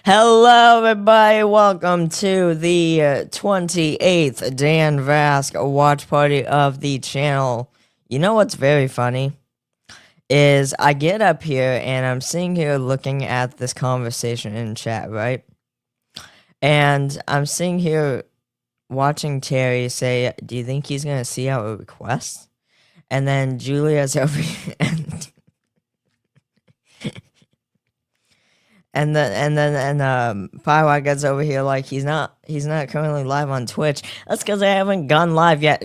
Hello, everybody. Welcome to the 28th Dan Vasc watch party of the channel. You know what's very funny? Is I get up here and I'm sitting here looking at this conversation in chat, right? And I'm sitting here watching Terry say, do you think he's going to see our request? And then Julia's over here and Pyrock gets over here like he's not currently live on Twitch. That's because I haven't gone live yet.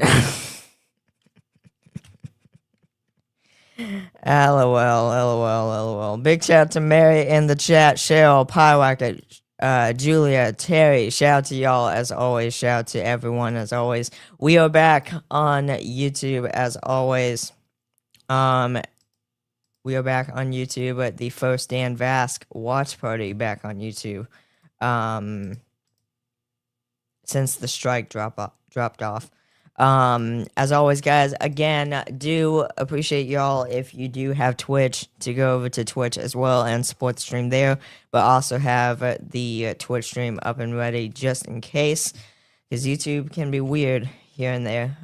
LOL. Big shout out to Mary in the chat, Cheryl, Pyrock, Julia, Terry. Shout out to y'all as always. Shout out to everyone as always. We are back on YouTube as always. We are back on YouTube at the first Dan Vasc watch party back on YouTube. Since the strike dropped off. As always, guys, again, do appreciate y'all if you do have Twitch to go over to Twitch as well and support the stream there, but also have the Twitch stream up and ready just in case, because YouTube can be weird here and there.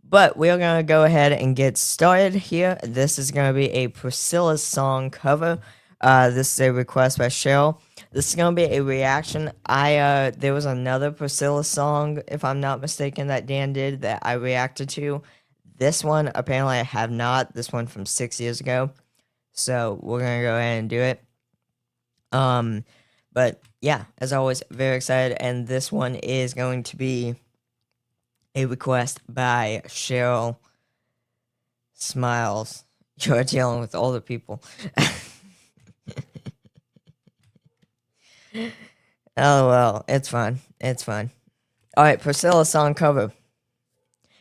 But we're going to go ahead and get started here. This is going to be a Priscilla song cover. This is a request by Cheryl. This is going to be a reaction. There was another Priscilla song, if I'm not mistaken, that Dan did that I reacted to. This one, apparently I have not. This one from 6 years ago. So we're going to go ahead and do it. But yeah, as always, very excited. And this one is going to be a request by Cheryl Smiles. You're dealing with older people. Oh, well, it's fine. It's fine. Alright, Priscilla song cover.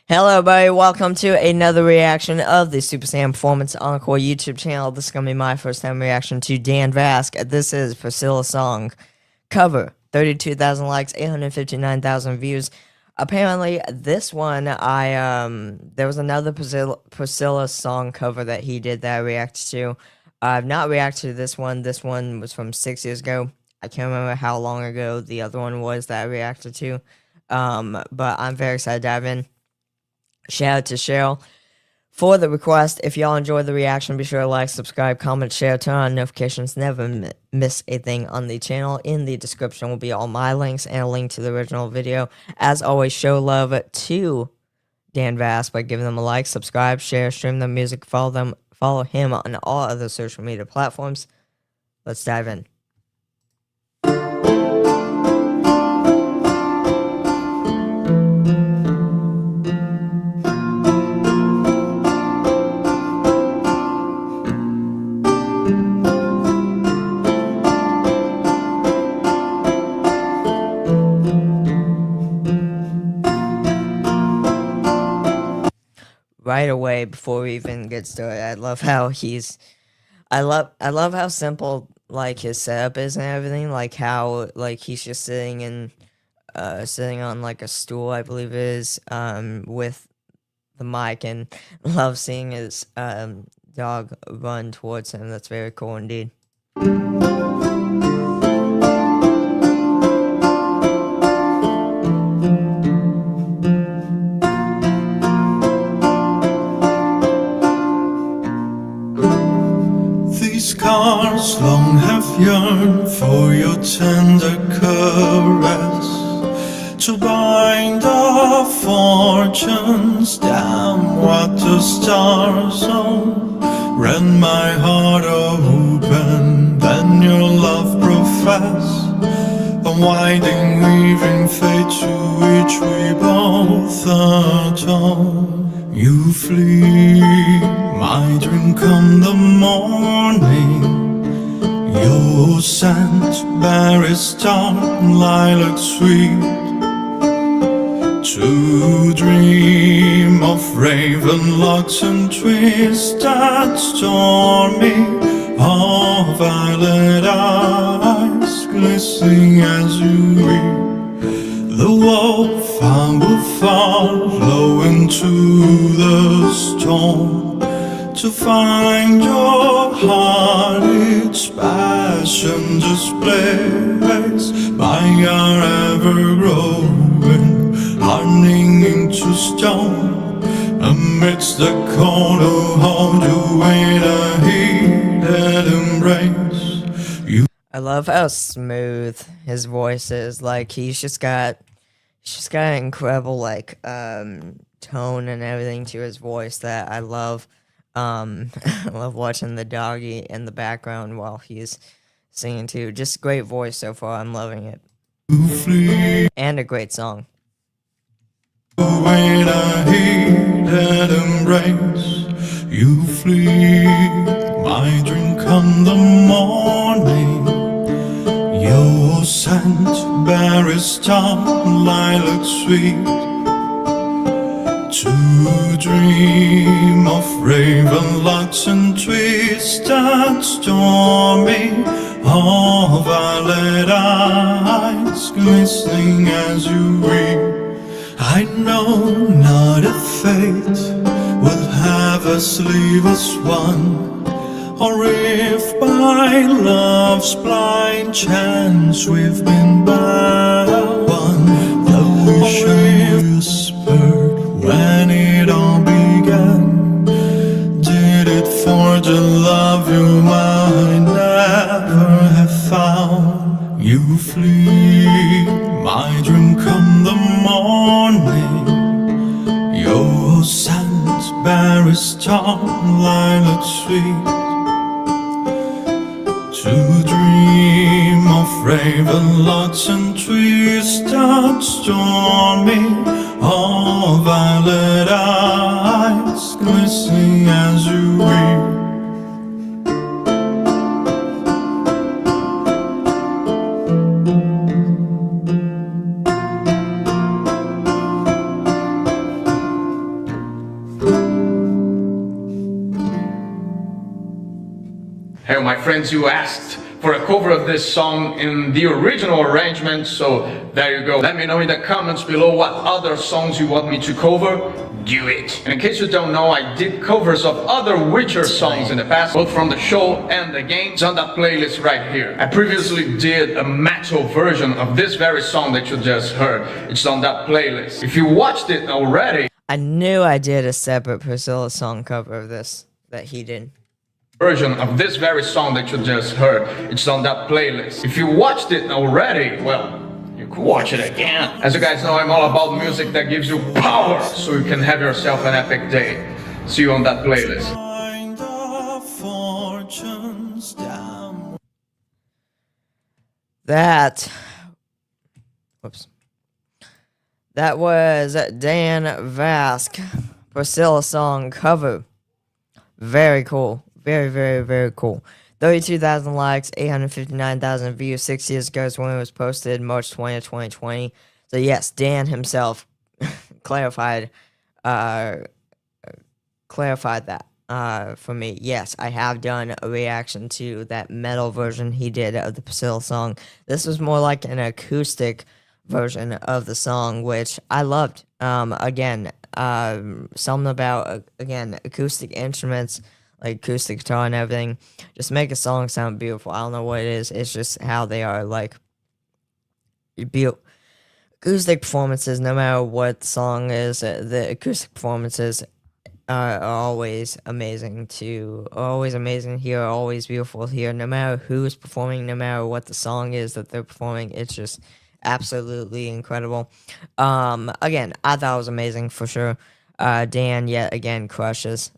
Hello, everybody. Welcome to another reaction of the Super Saiyan Performance Encore YouTube channel. This is going to be my first time reaction to Dan Vasc. This is Priscilla song cover. 32,000 likes, 859,000 views. Apparently, this one, there was another Priscilla song cover that he did that I reacted to. I've not reacted to this one. This one was from 6 years ago. I can't remember how long ago the other one was that I reacted to. But I'm very excited to dive in. Shout out to Cheryl for the request. If y'all enjoyed the reaction, be sure to like, subscribe, comment, share, turn on notifications. Never miss a thing on the channel. In the description will be all my links and a link to the original video. As always, show love to Dan Vasc by giving them a like, subscribe, share, stream their music, follow him on all other social media platforms. Let's dive in. Right away, before we even get started, I love how I love how simple like his setup is and everything. Like how he's just sitting on like a stool, I believe it is, with the mic, and love seeing his dog run towards him. That's very cool indeed. Scars long have yearned for your tender caress, to bind our fortunes down what the stars own. Rend my heart open, then your love profess, unwinding, weaving fate to which we both adore. You flee, my dream come the morning. Your scent, berries tart, lilac sweet. To dream of raven locks and twisted stormy, of violet eyes glistening as you weep. The wolf I will follow into the storm, to find your heart heart's passion displays by our ever-growing, hardening into stone. Amidst the cold, oh, hold you in a heated embrace. I love how smooth his voice is. Like he's just got an incredible like tone and everything to his voice that I love. I love watching the doggy in the background while he's singing too. Just great voice so far. I'm loving it. And a great song. In a heated embrace, you flee. My dream come the morning. Your scent berries tongue, lilac sweet. To dream of raven locks and twisted stormy, of violet eyes glistening as you weep. I know not if fate will have us leave us one, or if by love's blind chance we've been bound. The wish I whispered when it all began, did it for the love you might never have found. You flee, my dream come the morning. Your scent berries tongue, lilac sweet. To dream of raven locks and twisted stormy, of violet eyes glistening as you weep. Hey my friends, you asked for a cover of this song in the original arrangement, so there you go. Let me know in the comments below what other songs you want me to cover. Do it! And in case you don't know, I did covers of other Witcher songs in the past, both from the show and the game. It's on that playlist right here. I previously did a metal version of this very song that you just heard. It's on that playlist. If you watched it already, I knew I did a separate Priscilla song cover of this that he did. Version of this very song that you just heard. It's on that playlist. If you watched it already, well, you could watch it again. As you guys know, I'm all about music that gives you power, so you can have yourself an epic day. See you on that playlist. That was Dan Vasc, Priscilla song cover. Very cool. Very, very, very cool. 32,000 likes, 859,000 views. 6 years ago is when it was posted, March 20th, 2020. So yes, Dan himself clarified that for me. Yes, I have done a reaction to that metal version he did of the Priscilla song. This was more like an acoustic version of the song, which I loved. Something about, again, acoustic instruments, like acoustic guitar and everything, just make a song sound beautiful. I don't know what it is. It's just how they are, like, acoustic performances, no matter what the song is, the acoustic performances are always amazing here, always beautiful here, no matter who's performing, no matter what the song is that they're performing. It's just absolutely incredible. Again, I thought it was amazing for sure. Dan yet again crushes.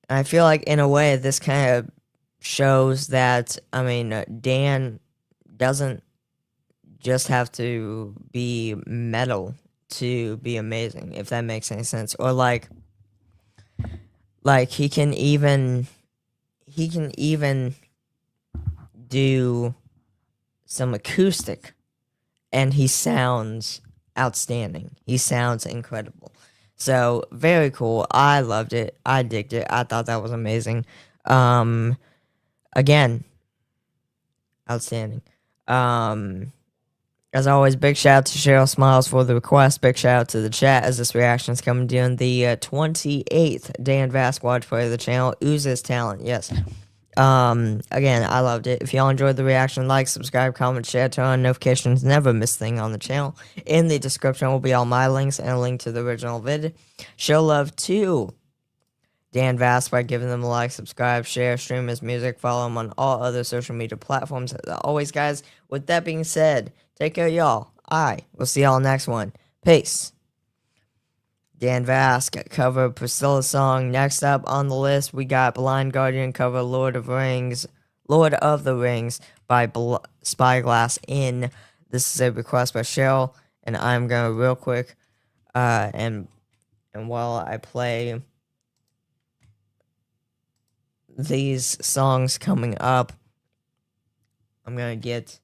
I feel like in a way this kind of shows that, I mean, Dan doesn't just have to be metal to be amazing, if that makes any sense. Or like he can even do some acoustic and he sounds outstanding. He sounds incredible. So, very cool. I loved it. I digged it. I thought that was amazing. Again, outstanding. As always, big shout out to Cheryl Smiles for the request. Big shout out to the chat as this reaction is coming during the 28th Dan Vasc watch play of the channel. Oozes talent, yes. Again, I loved it. If y'all enjoyed the reaction, like, subscribe, comment, share, turn on notifications, never miss a thing on the channel. In the description will be all my links and a link to the original vid. Show love to Dan Vasc by giving them a like, subscribe, share, stream his music, follow him on all other social media platforms. As always, guys, with that being said, take care, y'all. We'll see y'all next one. Peace. Dan Vasc cover Priscilla song. Next up on the list, we got Blind Guardian cover Lord of the Rings by Spyglass in. This is a request by Cheryl, and I'm gonna real quick, and while I play these songs coming up, I'm gonna get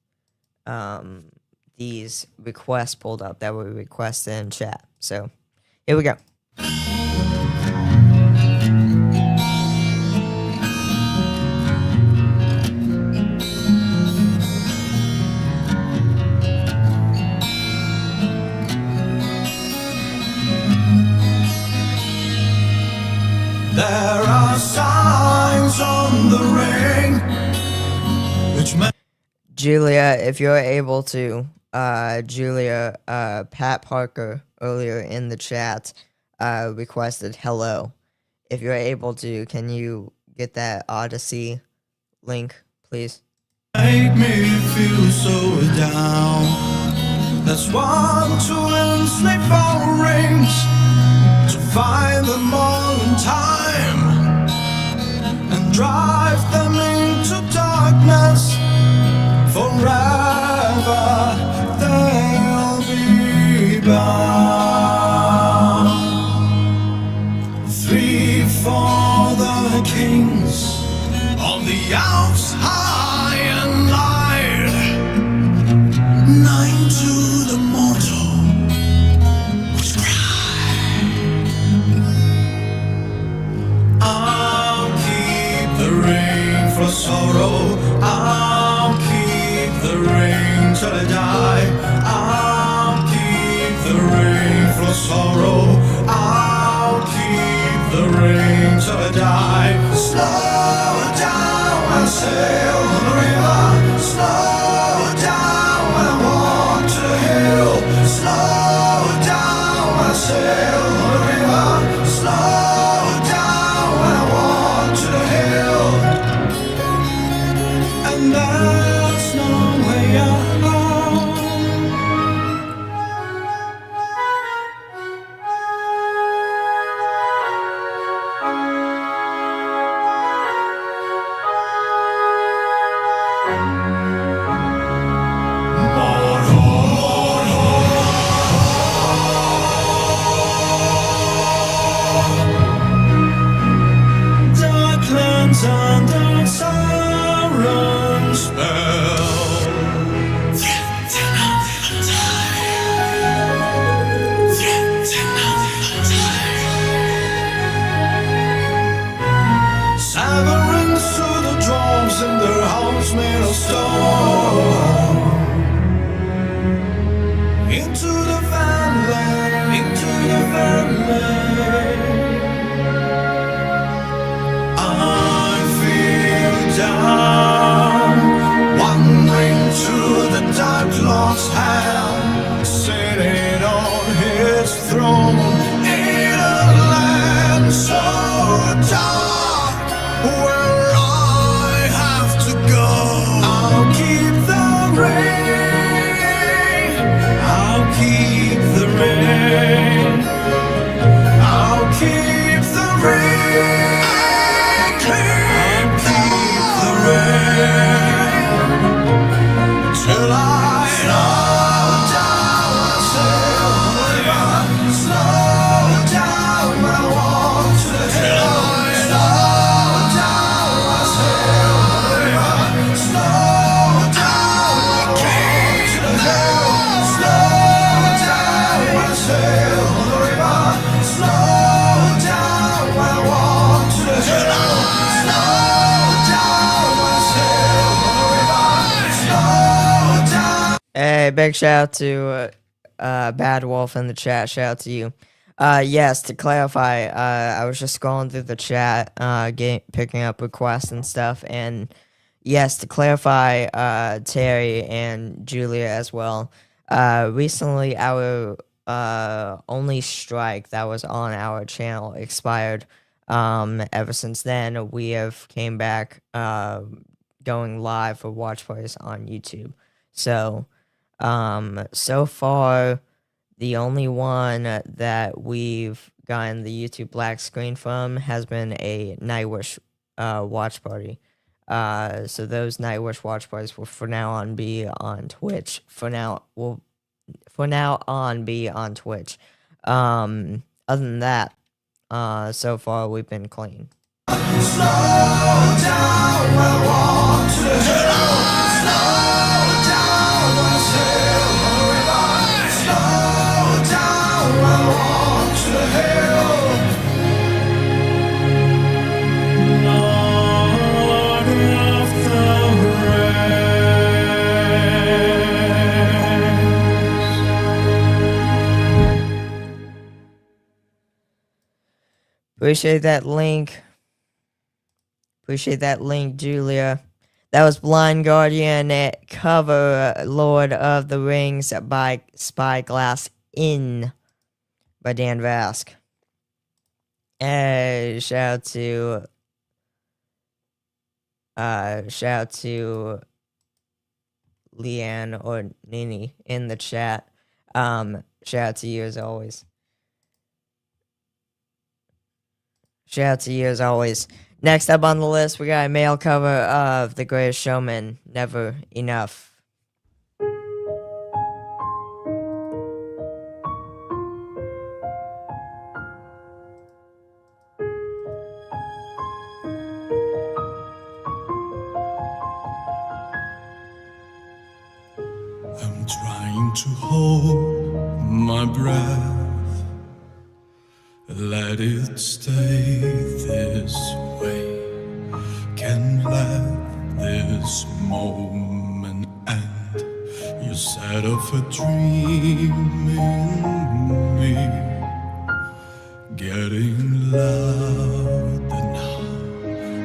these requests pulled up that were requested in chat. So here we go. There are signs on the ring which may Julia, if you're able to, Julia, Pat Parker earlier in the chat requested hello. If you're able to, can you get that Odyssey link, please? make me feel so down. That's one to enslave our rings, to find them all in time and drive them into darkness. Forever they'll be bound. 3 for the kings of the Alps high and light, 9 to the mortal whose cry. I'll keep the ring for sorrow. I'll keep the ring till I die. I'll keep the ring for sorrow. I'll keep the ring till I die. Slow down and sail on the river. Slow down and walk to the hill. Slow down and sail on the river. Slow down and walk to the hill. And that's no way out. Darklands under siren spell, threaten of the tide, threaten of the tide. Severance to the dwarves in their house made of stone. Into the vanland, into the vanland. I feel down, wandering to the Dark Lord's hand, sitting on his throne in a land so dark, where I have to go. I'll keep the ring. I'll keep the ring. I'll keep the ring. I'll keep the ring till I die. Hey, big shout out to Bad Wolf in the chat. Shout out to you. Yes, to clarify, I was just scrolling through the chat, picking up requests and stuff, and yes, to clarify, Terry and Julia as well. Recently, our only strike that was on our channel expired. Ever since then, we have came back going live for watch parties on YouTube. So, so far, the only one that we've gotten the YouTube black screen from has been a Nightwish watch party. So those Nightwish watch parties will for now on be on Twitch. Will for now on be on Twitch. Other than that, so far we've been clean. Slow down, I want to slow down, I sail the river. Slow down, I want to hail. Lord of the race. Appreciate that link. Appreciate that link, Julia. That was Blind Guardian cover Lord of the Rings by Spyglass In by Dan Vasc. Shout out to Leanne or Nini in the chat. Shout out to you as always. Shout out to you as always. Next up on the list, we got a male cover of The Greatest Showman, Never Enough. I'm trying to hold my breath. Let it stay this way. Can't let this moment end. You set off a dream in me, getting louder now.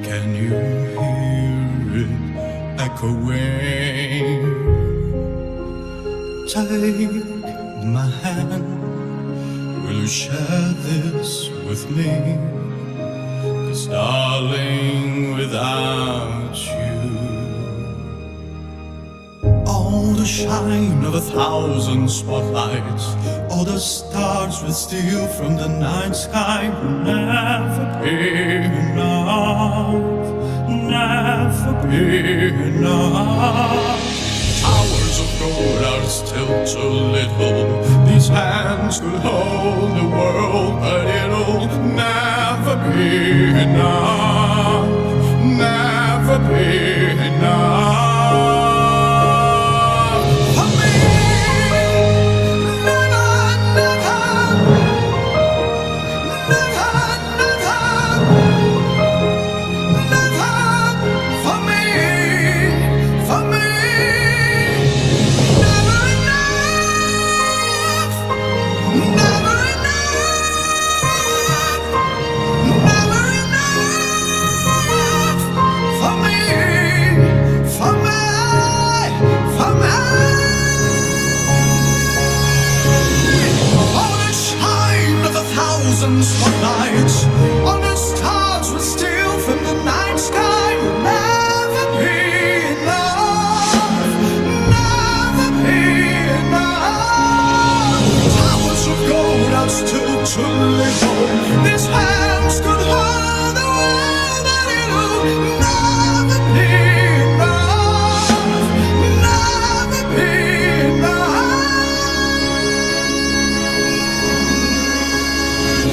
Can you hear it echoing? Take my hand. Will you share this with me? 'Cause darling, without you, all the shine of 1,000 spotlights, all the stars we steal from the night sky will never be enough, never be enough. Hours of gold are still too little. These hands could hold the world, but it'll never be enough, never be enough. For me, never, never, never, never. For me, for me. Spotlights on the stars we steal from the night sky will never be enough, never be enough. Towers of gold are still too little. These hands could hold the world, but it'll never be enough, never be enough.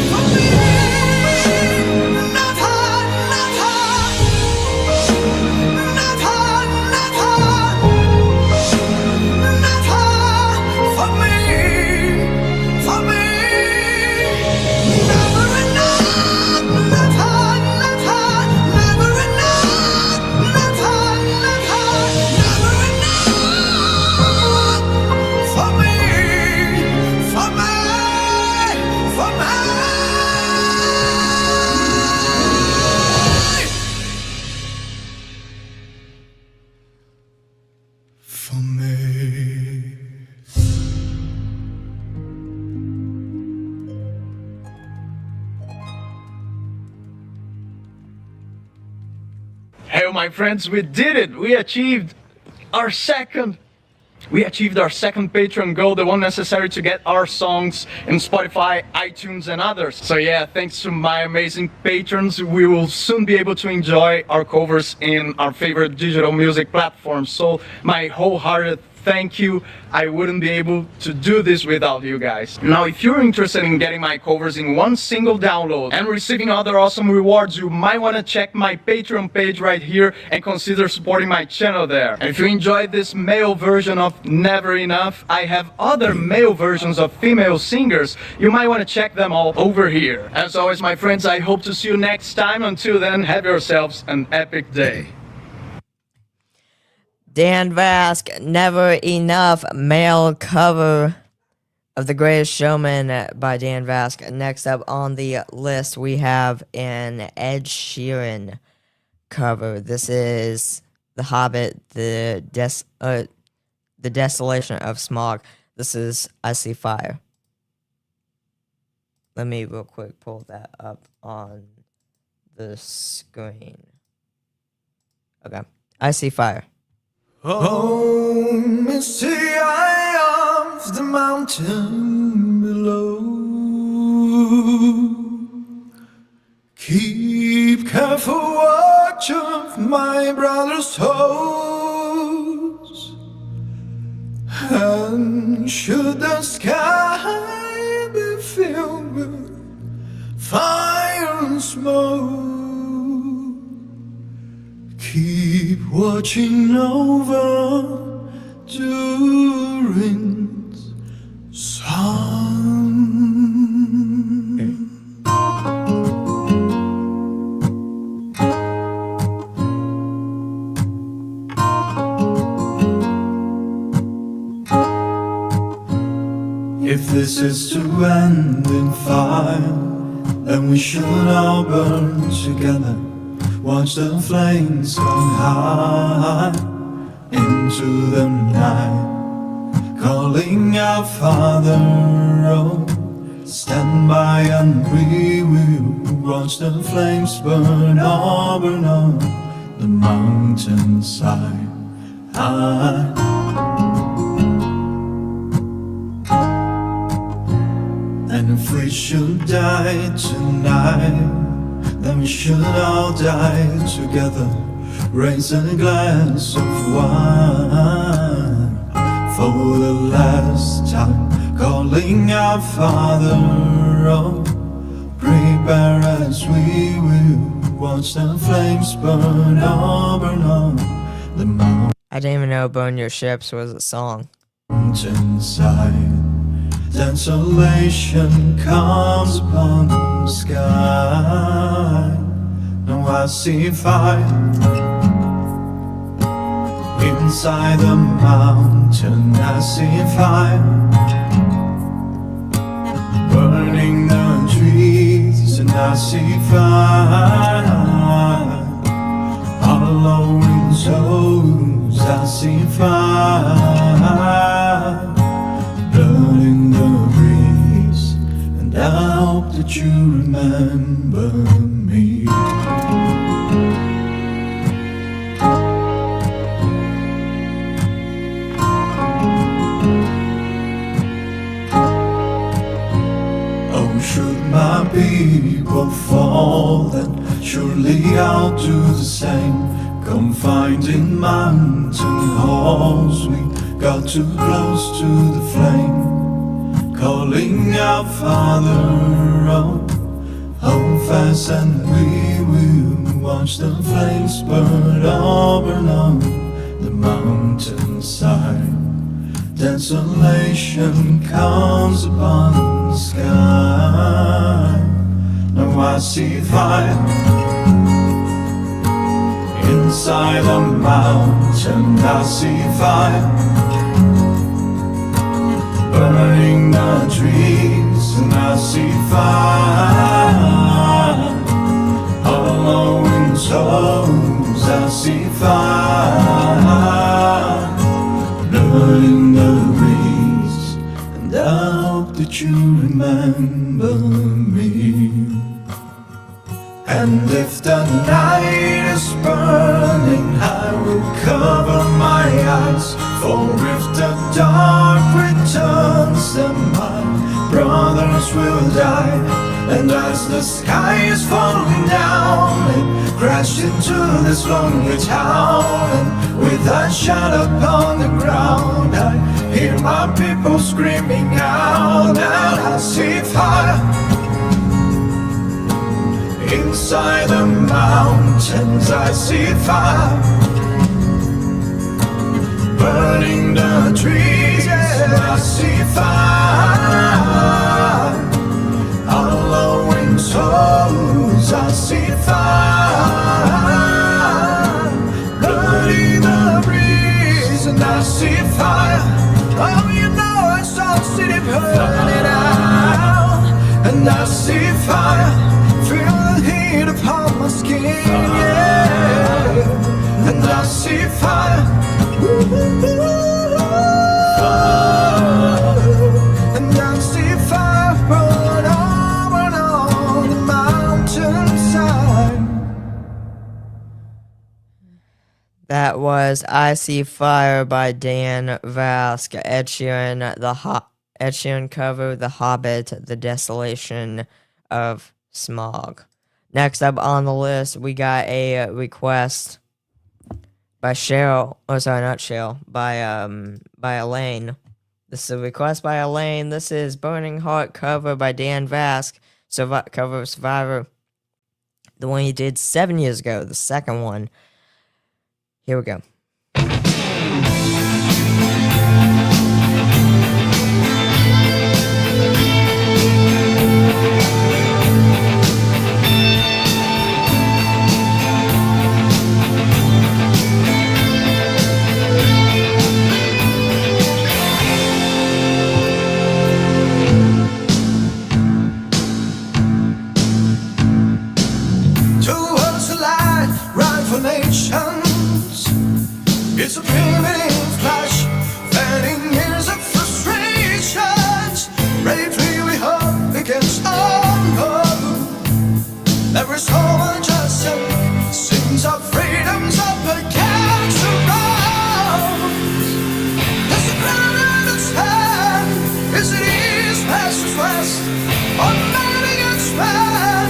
For me. my friends, we did it. We achieved our second Patreon goal, the one necessary to get our songs in Spotify, iTunes, and others. So yeah, thanks to my amazing patrons, we will soon be able to enjoy our covers in our favorite digital music platforms. So my wholehearted thank you. I wouldn't be able to do this without you guys. Now, if you're interested in getting my covers in one single download and receiving other awesome rewards, you might want to check my Patreon page right here and consider supporting my channel there. And if you enjoyed this male version of Never Enough, I have other male versions of female singers. You might want to check them all over here. As always, my friends, I hope to see you next time. Until then, have yourselves an epic day. Dan Vasc, Never Enough, male cover of The Greatest Showman by Dan Vasc. Next up on the list, we have an Ed Sheeran cover. This is The Hobbit, the Desolation of Smog. This is I See Fire. Let me real quick pull that up on the screen. Okay, I See Fire. Oh, misty eye of the mountain below, keep careful watch of my brother's toes, and should the sky be filled with fire and smoke, keep watching over during sun. If this is to end in fire, then we should all burn together. Watch the flames come high into the night, calling our Father, oh, stand by and we will watch the flames burn on the mountainside. And if we should die tonight, then we should all die together. Raise a glass of wine for the last time, calling our Father, oh, prepare as we will watch the flames burn on the I didn't even know Burn Your Ships was a song. mountainside. Desolation comes upon the sky. Now I see fire inside the mountain. I see fire burning the trees, and I see fire hollowing souls. I see fire burning the breeze, and I hope that you remember me. Oh, should my people fall, then surely I'll do the same. Confined in mountain halls, we got too close to the flame, calling our Father, oh, hold fast and we will watch the flames burn on the mountainside. Desolation comes upon the sky. Now I see fire inside the mountain. I see fire burning the trees, and I see fire hollowing souls. I see fire burning the breeze, and I hope that you remember me. And if the night is burning I will cover my eyes, for if the dark returns, then my brothers will die. And as the sky is falling down and crashed into this lonely town, and with a shot upon the ground, I hear my people screaming out, and I see fire inside the mountains. I see fire burning the trees. I see fire hollowing souls. I see fire bloody the breeze, and I see fire. Oh, you know I saw the city burning out, and I see fire. Feel the heat upon my skin, yeah. And I see fire. And I see fire burn on the mountainside. That was I See Fire by Dan Vasc. Ed Sheeran cover The Hobbit, The Desolation of Smog. Next up on the list, we got a request by Cheryl. Oh, sorry, not Cheryl. By Elaine. This is a request by Elaine. This is Burning Heart cover by Dan Vasc. Cover of Survivor. The one he did 7 years ago. The second one. Here we go. It's a primitive clash, fanning years of frustrations. Bravely we hope against all hope. Every soul adjusted sings our freedoms up against the ropes. Does the ground understand? Is it east versus west? Or man against man?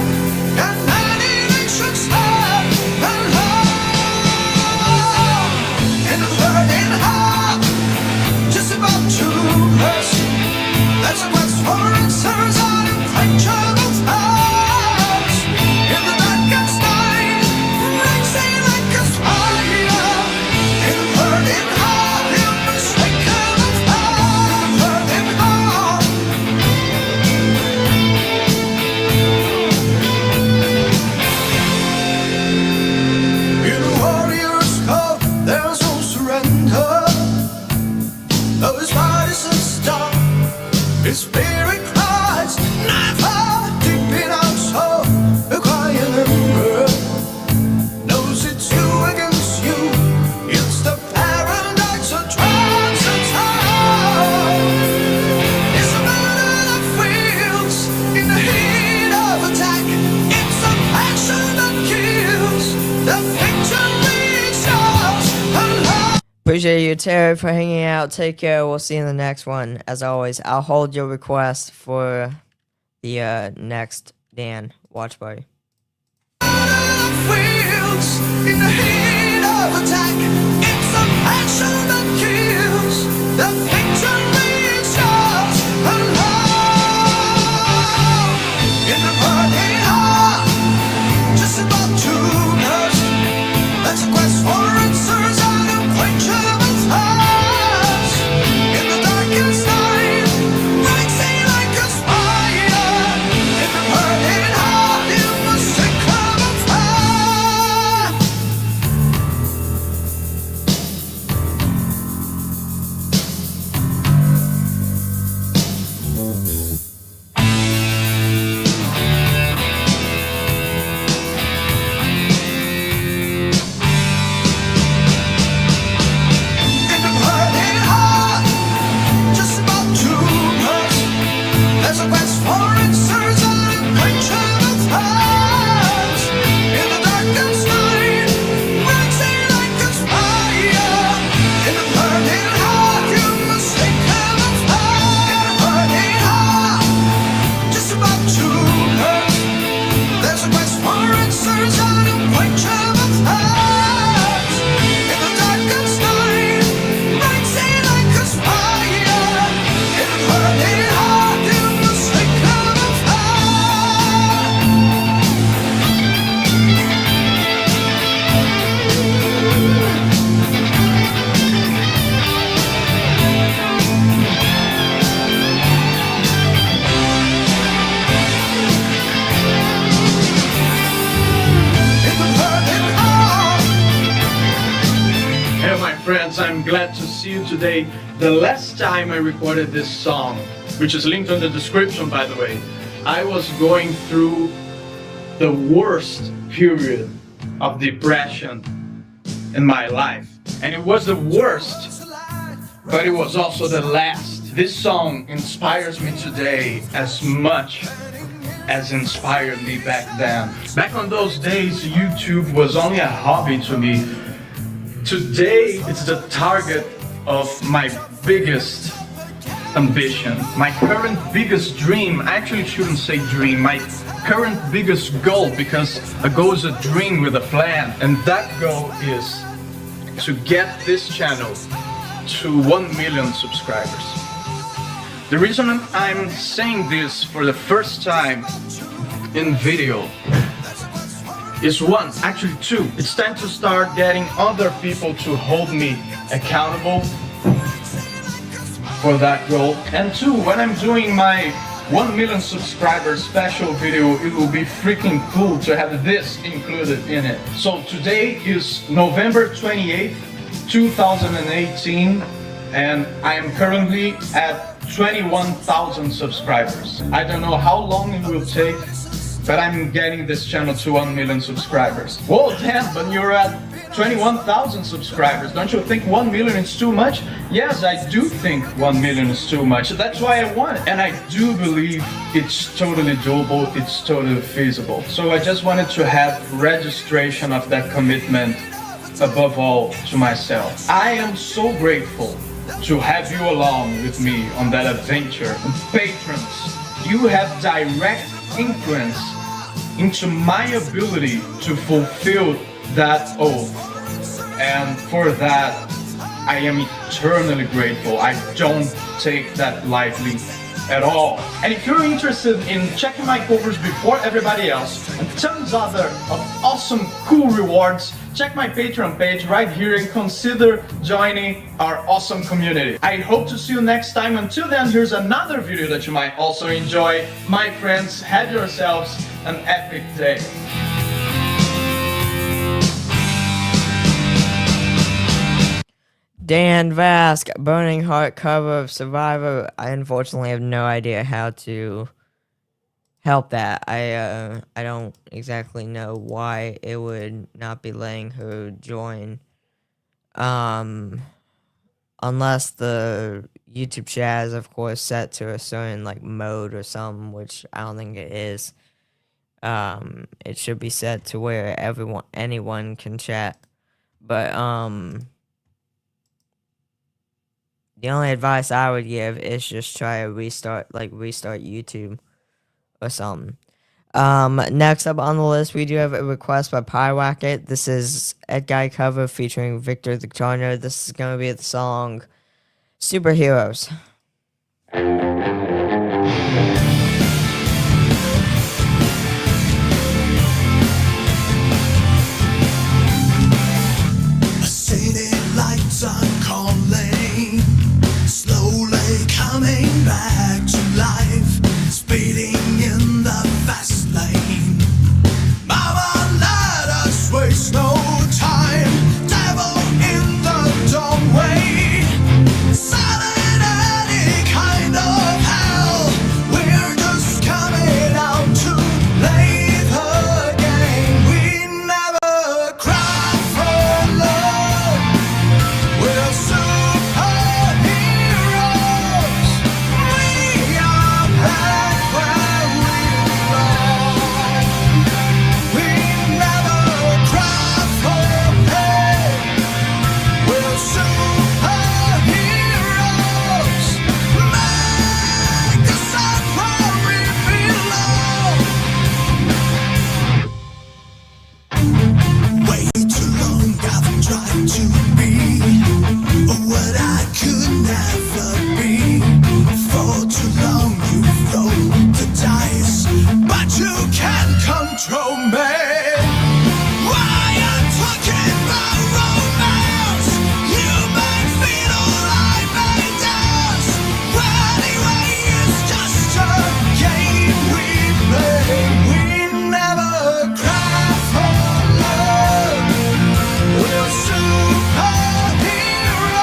And anything should stand and hold. Just about to burst. There's a quest for answers on unquenchable thirst. In the darkest night, rising like a fire. In the burning heart, unmistakable fire. In the burning heart. In a warrior's call, there's no surrender. Though his body's so stark, his spirit cries, never. Deep in our soul, a quiet ember knows it's you against you. It's the paradise of trance and time. It's a battle that feels in the heat of attack. It's a passion that kills. The victory is yours alone. Appreciate you, Terry, for hanging out. Take care. We'll see you in the next one. As always, I'll hold your request for the next Dan watch party. Feels in the heat of attack. It's a passion that kills. The victory is yours alone. In the burning heart, just about to burst. Let's quest for answers on unquenchable thirst. In the darkest night, rising like a fire. In the burning heart, you must take cover fire. friends, I'm glad to see you today. The last time I recorded this song, which is linked in the description by the way, I was going through the worst period of depression in my life. And it was the worst, but it was also the last. This song inspires me today as much as inspired me back then. Back on those days, YouTube was only a hobby to me. Today, it's the target of my biggest ambition. My current biggest dream, I actually shouldn't say dream, my current biggest goal, because a goal is a dream with a plan, and that goal is to get this channel to 1 million subscribers. The reason I'm saying this for the first time in video is one, actually two. It's time to start getting other people to hold me accountable for that goal. And two, when I'm doing my 1 million subscribers special video, it will be freaking cool to have this included in it. So today is November 28th, 2018, and I am currently at 21,000 subscribers. I don't know how long it will take, but I'm getting this channel to 1 million subscribers. Whoa, damn, but you're at 21,000 subscribers. Don't you think 1 million is too much? Yes, I do think 1 million is too much. That's why I want it. And I do believe it's totally doable, it's totally feasible. So I just wanted to have registration of that commitment, above all to myself. I am so grateful to have you along with me on that adventure. Patrons, you have direct influence into my ability to fulfill that oath, and for that I am eternally grateful. I don't take that lightly at all. And if you're interested in checking my covers before everybody else and tons other of awesome cool rewards, check my Patreon page right here and consider joining our awesome community. I hope to see you next time. Until then, here's another video that you might also enjoy. My friends, have yourselves an epic day. Dan Vasc, Burning Heart cover of Survivor. I unfortunately have no idea how to help that. I don't exactly know why it would not be letting her join. Unless the YouTube chat is of course set to a certain like mode or something, which I don't think it is. It should be set to where anyone can chat. But the only advice I would give is just try to restart YouTube or something. Next up on the list, we do have a request by Pywacket. This is Ed Guy cover featuring Victor the Charger. This is going to be the song Superheroes. City lights are calling, slowly coming back to life, speeding in the fast lane. Mama, let us waste no time, devil in the doorway, silent any kind of hell, we're just coming out to play the game. We never cry for love, we're superheroes. We are back where we belong. We never cry for pain, we're superheroes. Make us out where we belong. Way too long I've tried to be what I could never be. For too long you've rolled the dice, but you can't control me. Why you talking about romance? You might feel all I may dance. Anyway, it's just a game we play. We never cry for love, we're superheroes.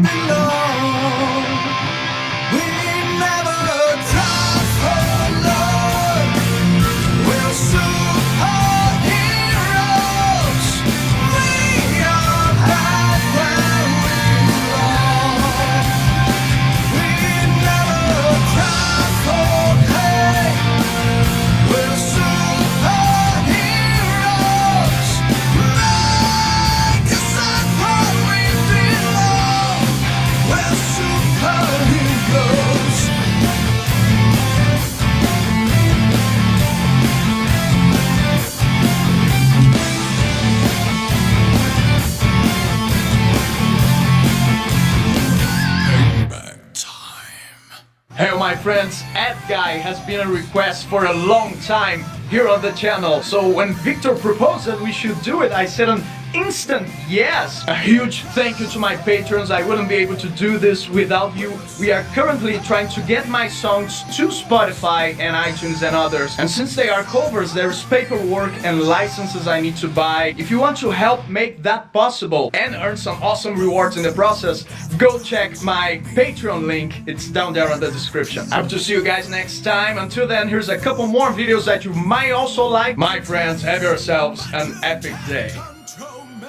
belong. We never tried for love. We're superheroes. We are right where we belong. We never tried for hate. We're superheroes. Make us right where we belong. We're superheroes. Payback time. Hey my friends, Ad Guy has been a request for a long time here on the channel. So when Victor proposed that we should do it, I said an instant yes. A huge thank you to my patrons. I wouldn't be able to do this without you. We are currently trying to get my songs to Spotify and iTunes and others. And since they are covers, there's paperwork and licenses I need to buy. If you want to help make that possible and earn some awesome rewards in the process, go check my Patreon link. It's down there in the description. I hope to see you guys next time. Until then, here's a couple more videos that you might also like. My friends, have yourselves an epic day. Control me.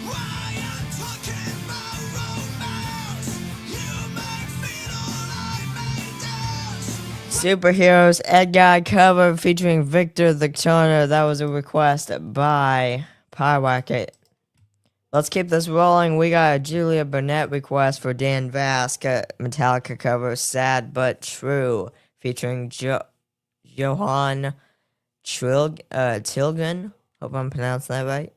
Why you talking about romance? You make me like me dance. Superheroes Ed Guy cover featuring Victor the Turner. That was a request by Pywacket. Let's keep this rolling. We got a Julia Burnett request for Dan Vasc, Metallica cover Sad But True, featuring Johan Tilgen. Hope I'm pronouncing that right.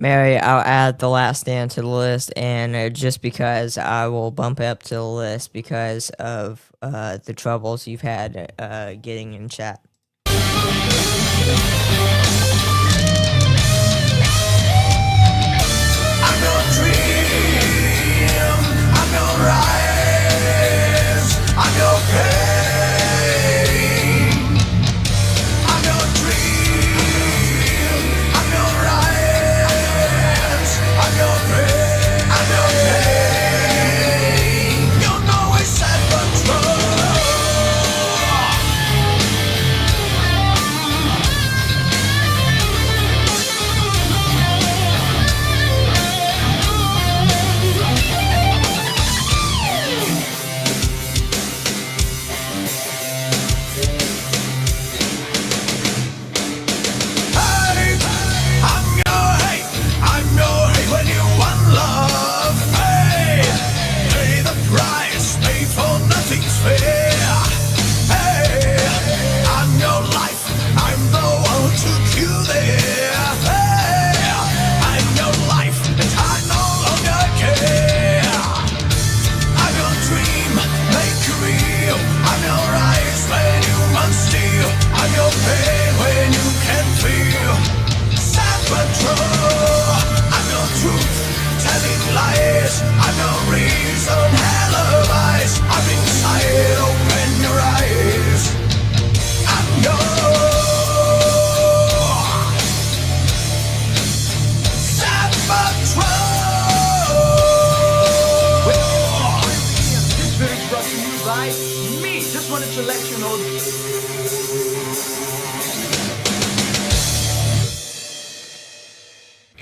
Mary, I'll add The Last Stand to the list, and just because I will bump it up to the list because of the troubles you've had getting in chat. I'm your dream, I'm your rise, I'm your pain. I'm your dream, I'm your rise, I'm your pain, I'm your pain. You know it's sad but true.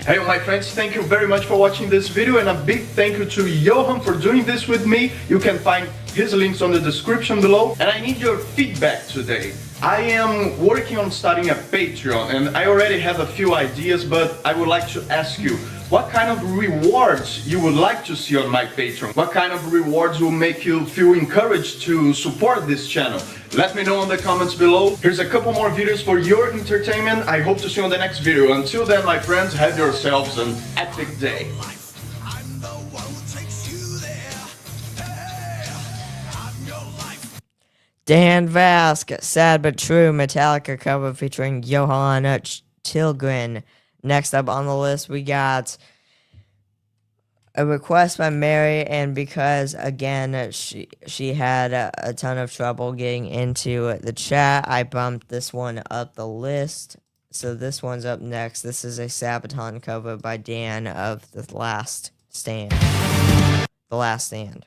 Hey my friends, thank you very much for watching this video, and a big thank you to Johan for doing this with me. You can find his links on the description below. And I need your feedback today. I am working on starting a Patreon and I already have a few ideas, but I would like to ask you, what kind of rewards you would like to see on my Patreon? What kind of rewards will make you feel encouraged to support this channel? Let me know in the comments below. Here's a couple more videos for your entertainment. I hope to see you on the next video. Until then, my friends, have yourselves an epic day. Dan Vasc, Sad But True, Metallica cover featuring Johan Tilgren. Next up on the list, we got a request by Mary, and because, again, she had a ton of trouble getting into the chat, I bumped this one up the list. So this one's up next. This is a Sabaton cover by Dan of The Last Stand. The Last Stand.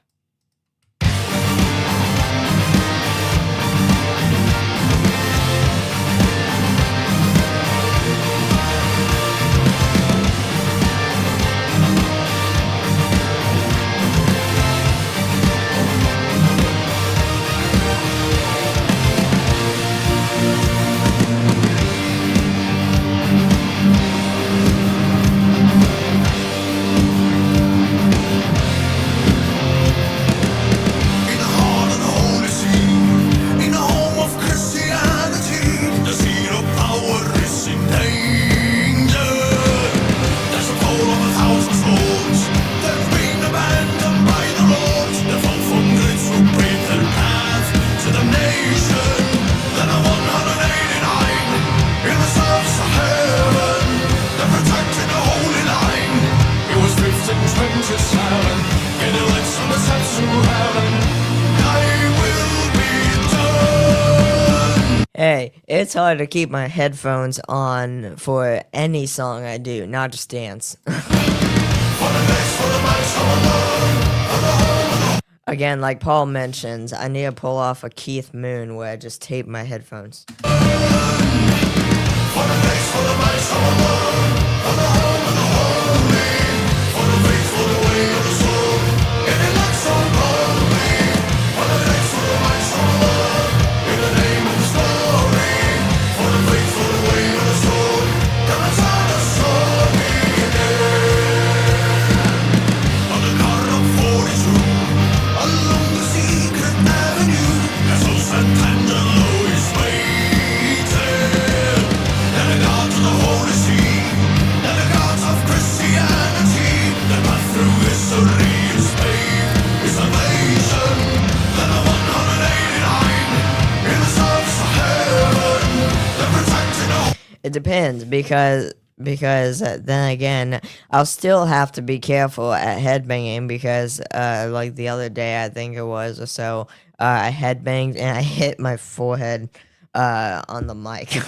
Hey, it's hard to keep my headphones on for any song I do, not just dance. Again, like Paul mentions, I need to pull off a Keith Moon where I just tape my headphones. Angelo is waiting, and I got to the holy sea. depends because then again, I'll still have to be careful at headbanging because like the other day I think it was or so, I headbanged and I hit my forehead on the mic.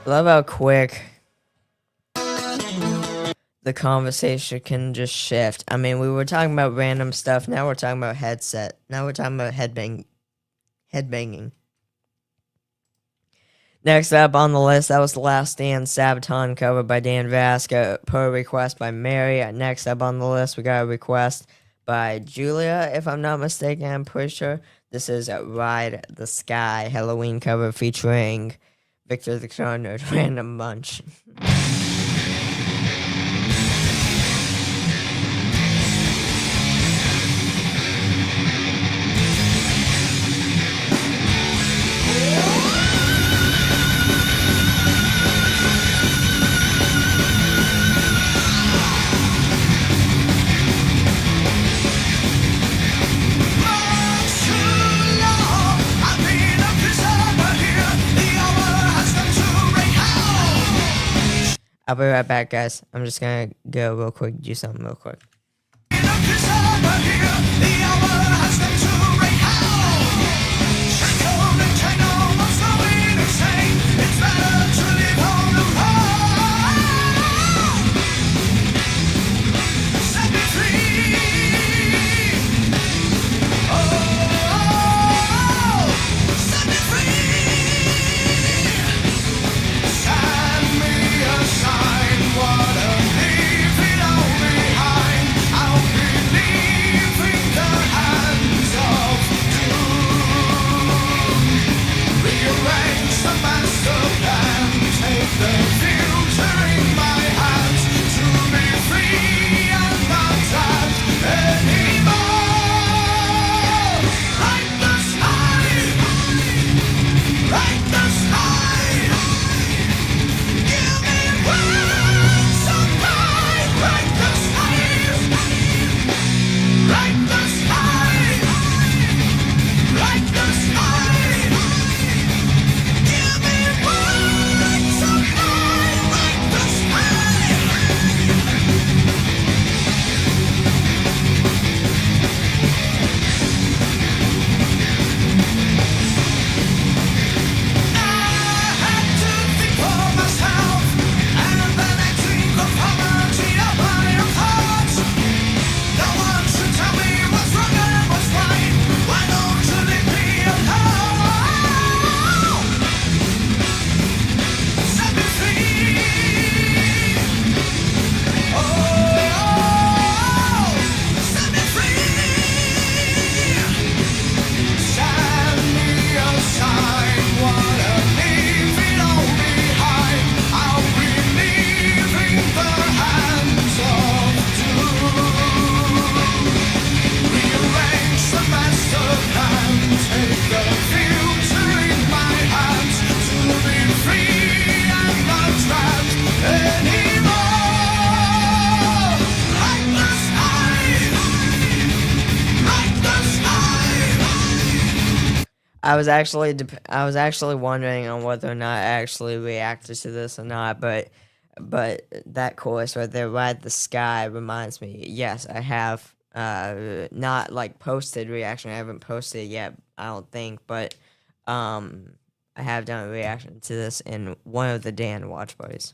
Love how quick the conversation can just shift. I mean, we were talking about random stuff. Now we're talking about headset. Now we're talking about headbanging. Next up on the list, that was The Last Stand, Sabaton, cover by Dan Vasc, per request by Mary. Next up on the list, we got a request by Julia, if I'm not mistaken. I'm pretty sure this is Ride the Sky, Halloween cover featuring Victor the Corner, Random Bunch. I'll be right back, guys. I'm just gonna go real quick, do something real quick. What a leave it all behind. I was actually wondering on whether or not I actually reacted to this or not, but that chorus right there, "Ride the Sky," reminds me. Yes, I have not like posted reaction. I haven't posted it yet, I don't think, but I have done a reaction to this in one of the Dan watch parties.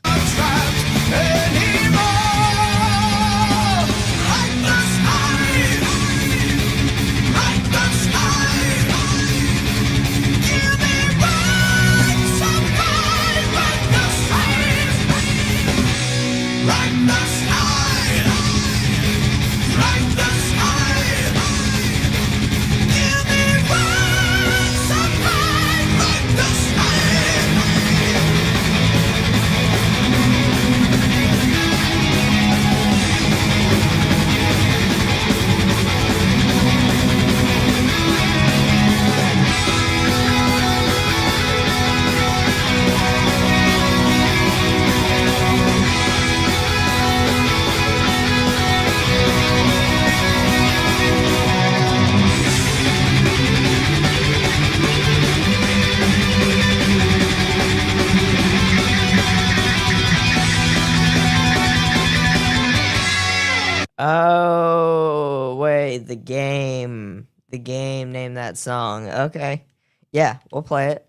Oh, wait, the game named that song. Okay. Yeah, we'll play it.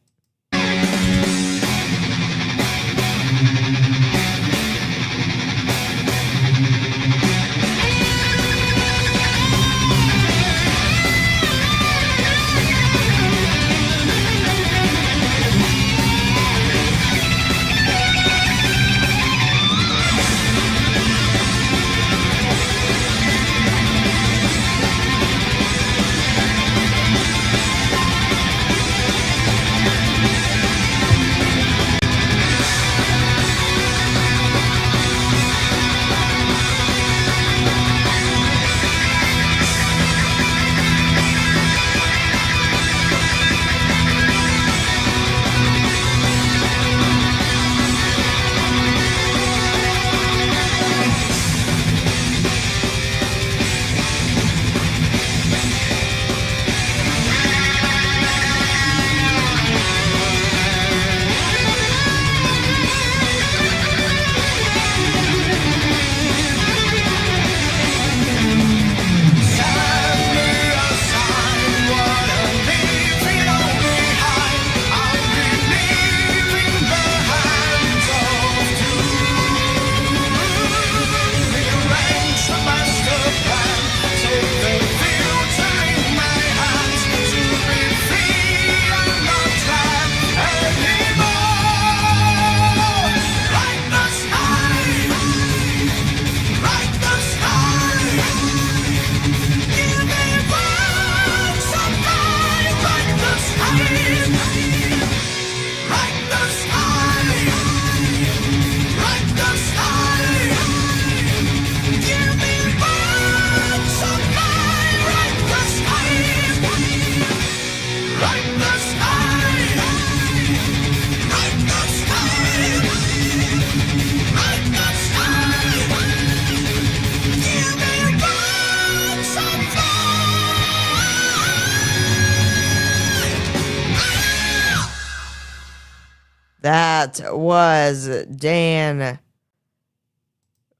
That was Dan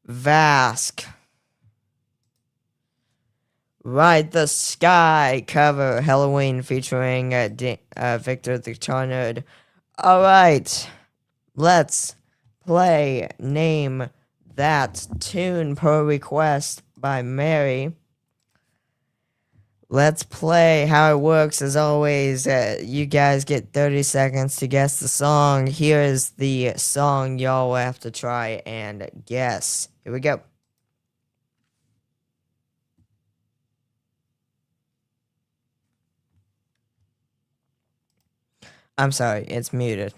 Vasc. Ride the Sky cover, Halloween, featuring Victor the Guitar Nerd. Alright, let's play Name That Tune per request by Mary. Let's play. How it works, as always, you guys get 30 seconds to guess the song. Here is the song y'all will have to try and guess. Here we go. I'm sorry, it's muted.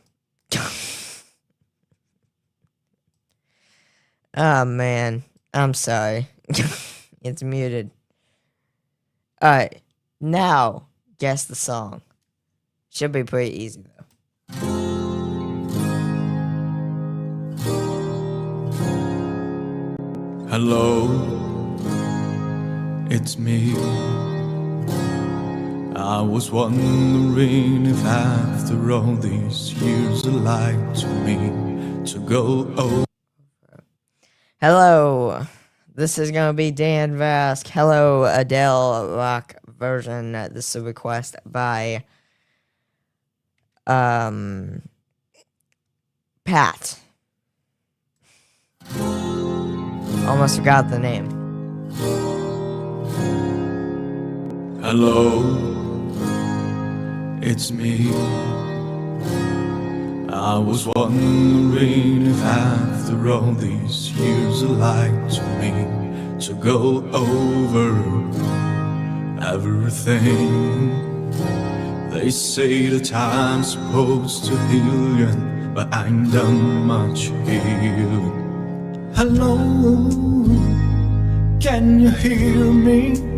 Oh, man. I'm sorry. It's muted. Alright, now, guess the song. Should be pretty easy, though. Hello, it's me. I was wondering if after all these years you'd like to me to go over. Hello, this is gonna be Dan Vasc. Hello, Adele rock version. This is a request by Pat. Almost forgot the name. Hello, it's me. I was wondering if after all these years you'd like to me to go over everything. They say the time's supposed to heal you, but I ain't done much healing. Hello, can you hear me?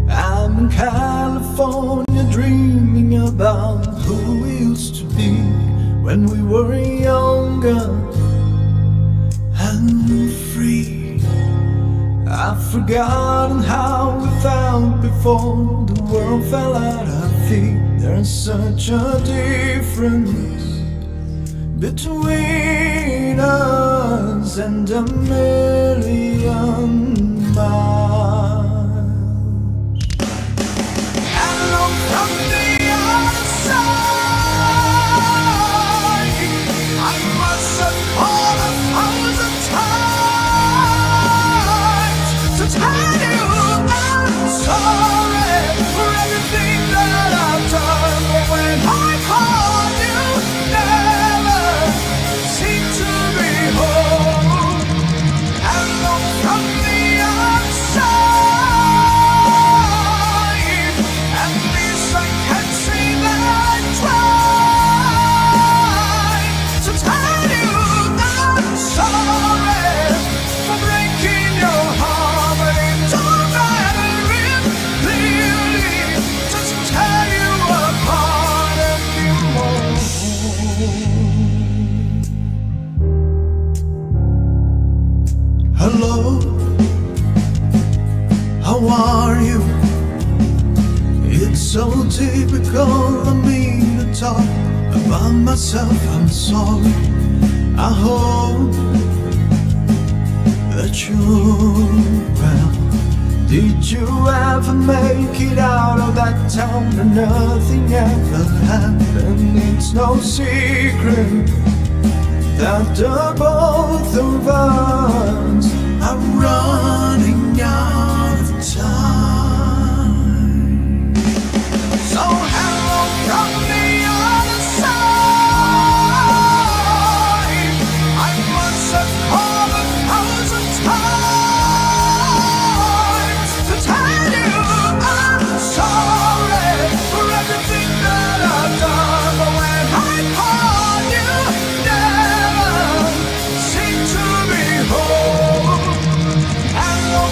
I'm in California dreaming about who we used to be when we were younger and free. I've forgotten how we felt before the world fell at our feet. There's such a difference between us and a million miles. Hello from the other side. I must have called 1,000 times to tell you I'm sorry for everything that I've done. But when I call you, never seem to be home. Hello from the other side. At least I can say that I tried to tell you I'm sorry for breaking your heart, but it don't matter if clearly doesn't tear you apart anymore. Hello, how are you? It's so typical of me to talk about myself. I'm sorry. I hope that you're well. Did you ever make it out of that town and nothing ever happened? It's no secret that the both of us are running out of time. So hello from the other side. I must have called 1,000 times to tell you I'm sorry for everything that I've done. But when I call you, never seem to be home. Hello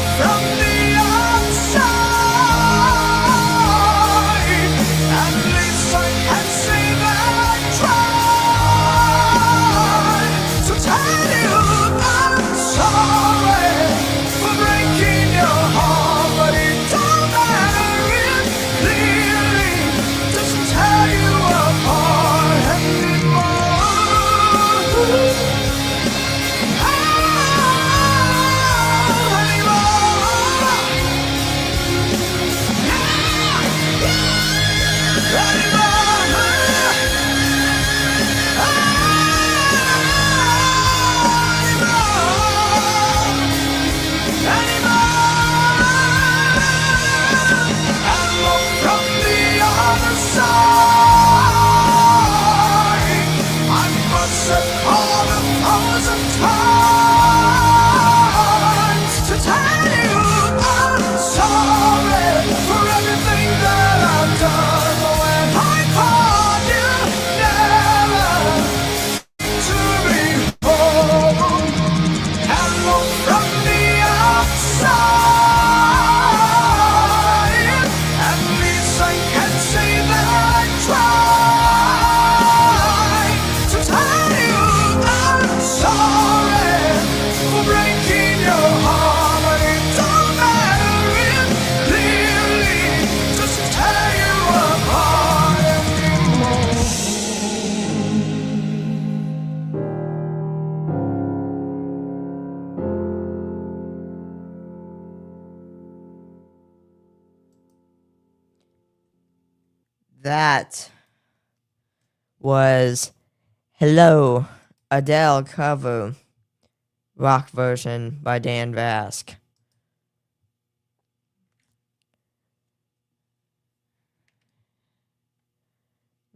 That was Hello, Adele cover, rock version by Dan Vasc.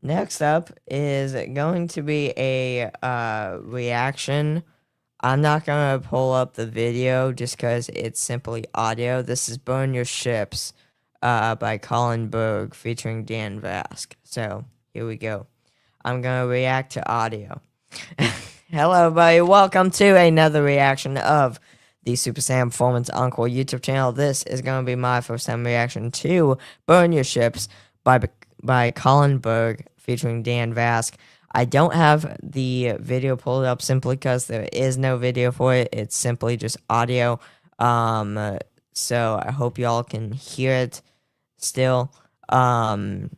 Next up is going to be a reaction. I'm not going to pull up the video just because it's simply audio. This is Burn Your Ships by Colin Berg featuring Dan Vasc. So, here we go. I'm going to react to audio. Hello, everybody. Welcome to another reaction of the Super Saiyan Performance Encore YouTube channel. This is going to be my first time reaction to Burn Your Ships by Colin Berg featuring Dan Vasc. I don't have the video pulled up simply because there is no video for it. It's simply just audio. So I hope y'all can hear it still. I'm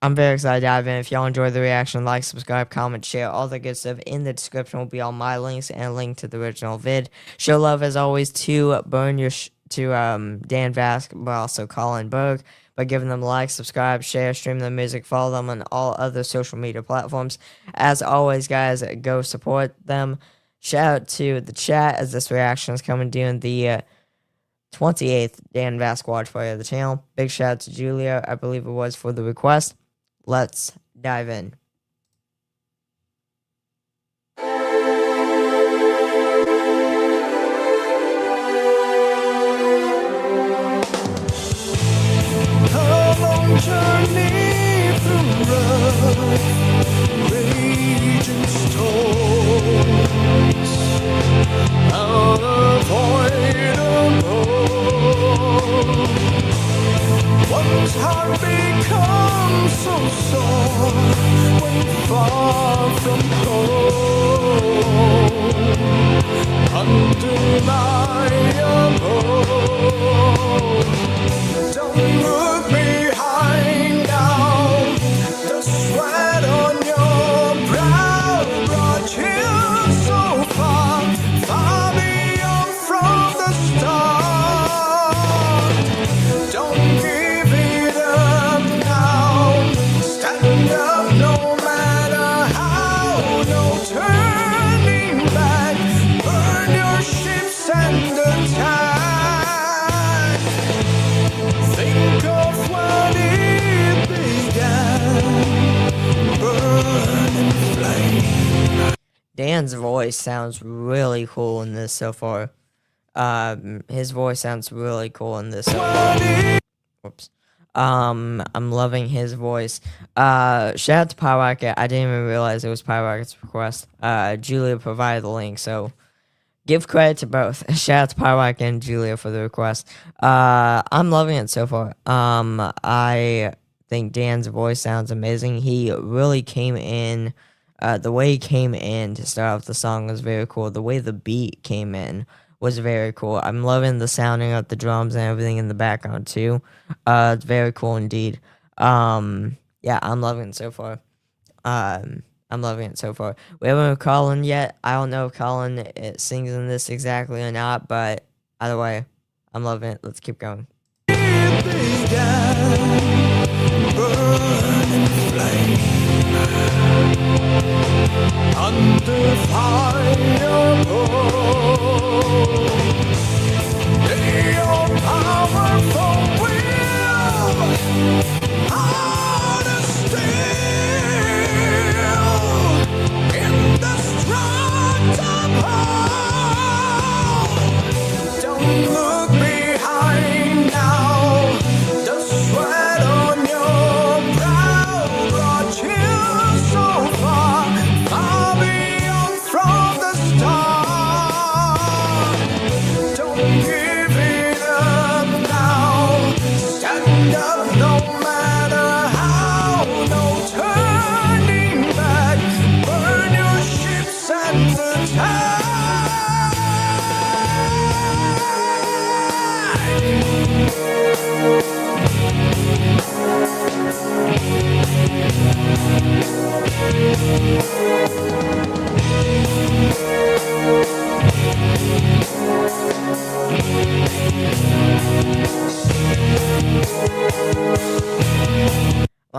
very excited to dive in. If y'all enjoy the reaction, like, subscribe, comment, share, all the good stuff in the description will be all my links and a link to the original vid. Show love as always to Dan Vasc, but also Colin Berg, by giving them a like, subscribe, share, stream their music, follow them on all other social media platforms. As always, guys, go support them. Shout out to the chat as this reaction is coming during the 28th Dan Vasc watch party of the channel. Big shout out to Julia, I believe it was, for the request. Let's dive in. Journey through rough, raging storms, unavoidable. One's heart becomes so sore when far from home, undeniable. Don't look behind now. The sweat on your brow brought you so far, far beyond from the start. Don't give it up now. Stand up no matter how. No turning back. Burn your ships and attack. Think of when it began, burning flame. Dan's voice sounds really cool in this so far. His voice sounds really cool in this so far. Whoops. I'm loving his voice. Shout out to Pyrocket. I didn't even realize it was Pyrocket's request. Julia provided the link, so give credit to both. Shout out to Pyrocket and Julia for the request. I'm loving it so far. I think Dan's voice sounds amazing. He really came in. The way he came in to start off the song was very cool. The way the beat came in was very cool. I'm loving the sounding of the drums and everything in the background too. It's very cool indeed. Yeah, I'm loving it so far. I'm loving it so far. We haven't heard Colin yet. I don't know if Colin sings in this exactly or not, but either way, I'm loving it. Let's keep going. Burning flame, undefinable. Your powerful will, heart of steel, indestructible. Don't look behind now. The sweat on your brow brought you so far, far beyond from the start. Don't give it up now.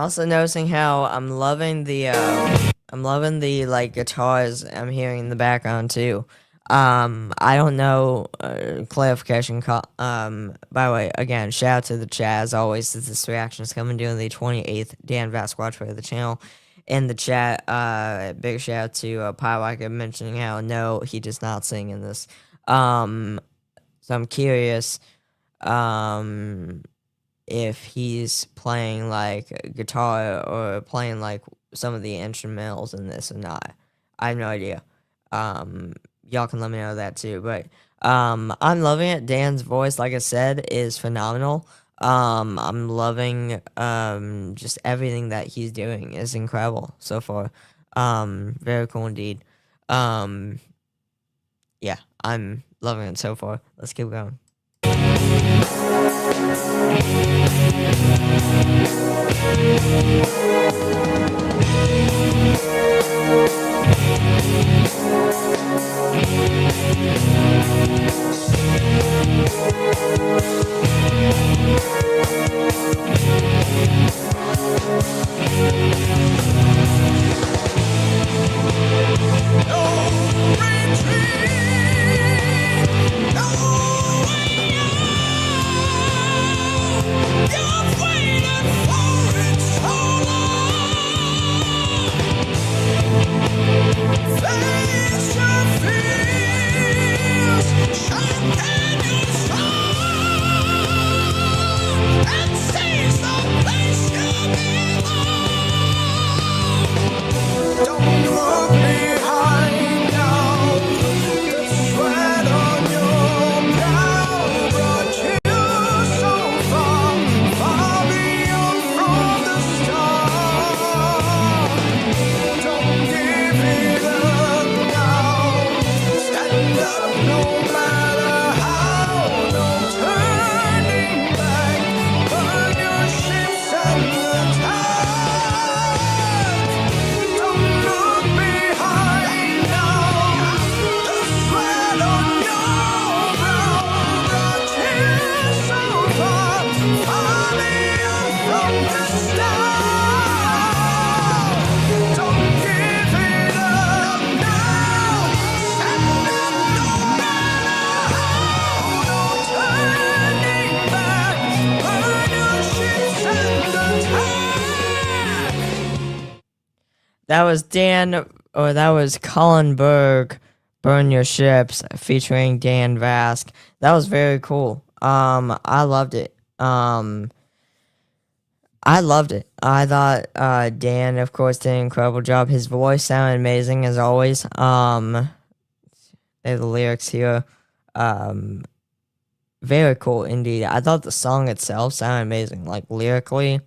also noticing how I'm loving the like guitars I'm hearing in the background too. I don't know, clarification, by the way, again, shout out to the chat, as always, this reaction is coming during the 28th Dan Vasc watch for the channel. In the chat, big shout out to, Pyrocket mentioning how, no, he does not sing in this. So I'm curious, if he's playing, like, guitar or playing, like, some of the instrumentals in this or not. I have no idea. Y'all can let me know that too. But I'm loving it. Dan's voice, like I said, is phenomenal. I'm loving just everything that he's doing is incredible so far. Very cool indeed. Yeah, I'm loving it so far. Let's keep going. That was that was Colin Berg, Burn Your Ships, featuring Dan Vasc. That was very cool. I loved it. I loved it. I thought, Dan, of course, did an incredible job. His voice sounded amazing, as always. They have the lyrics here. Very cool, indeed. I thought the song itself sounded amazing. Like, lyrically,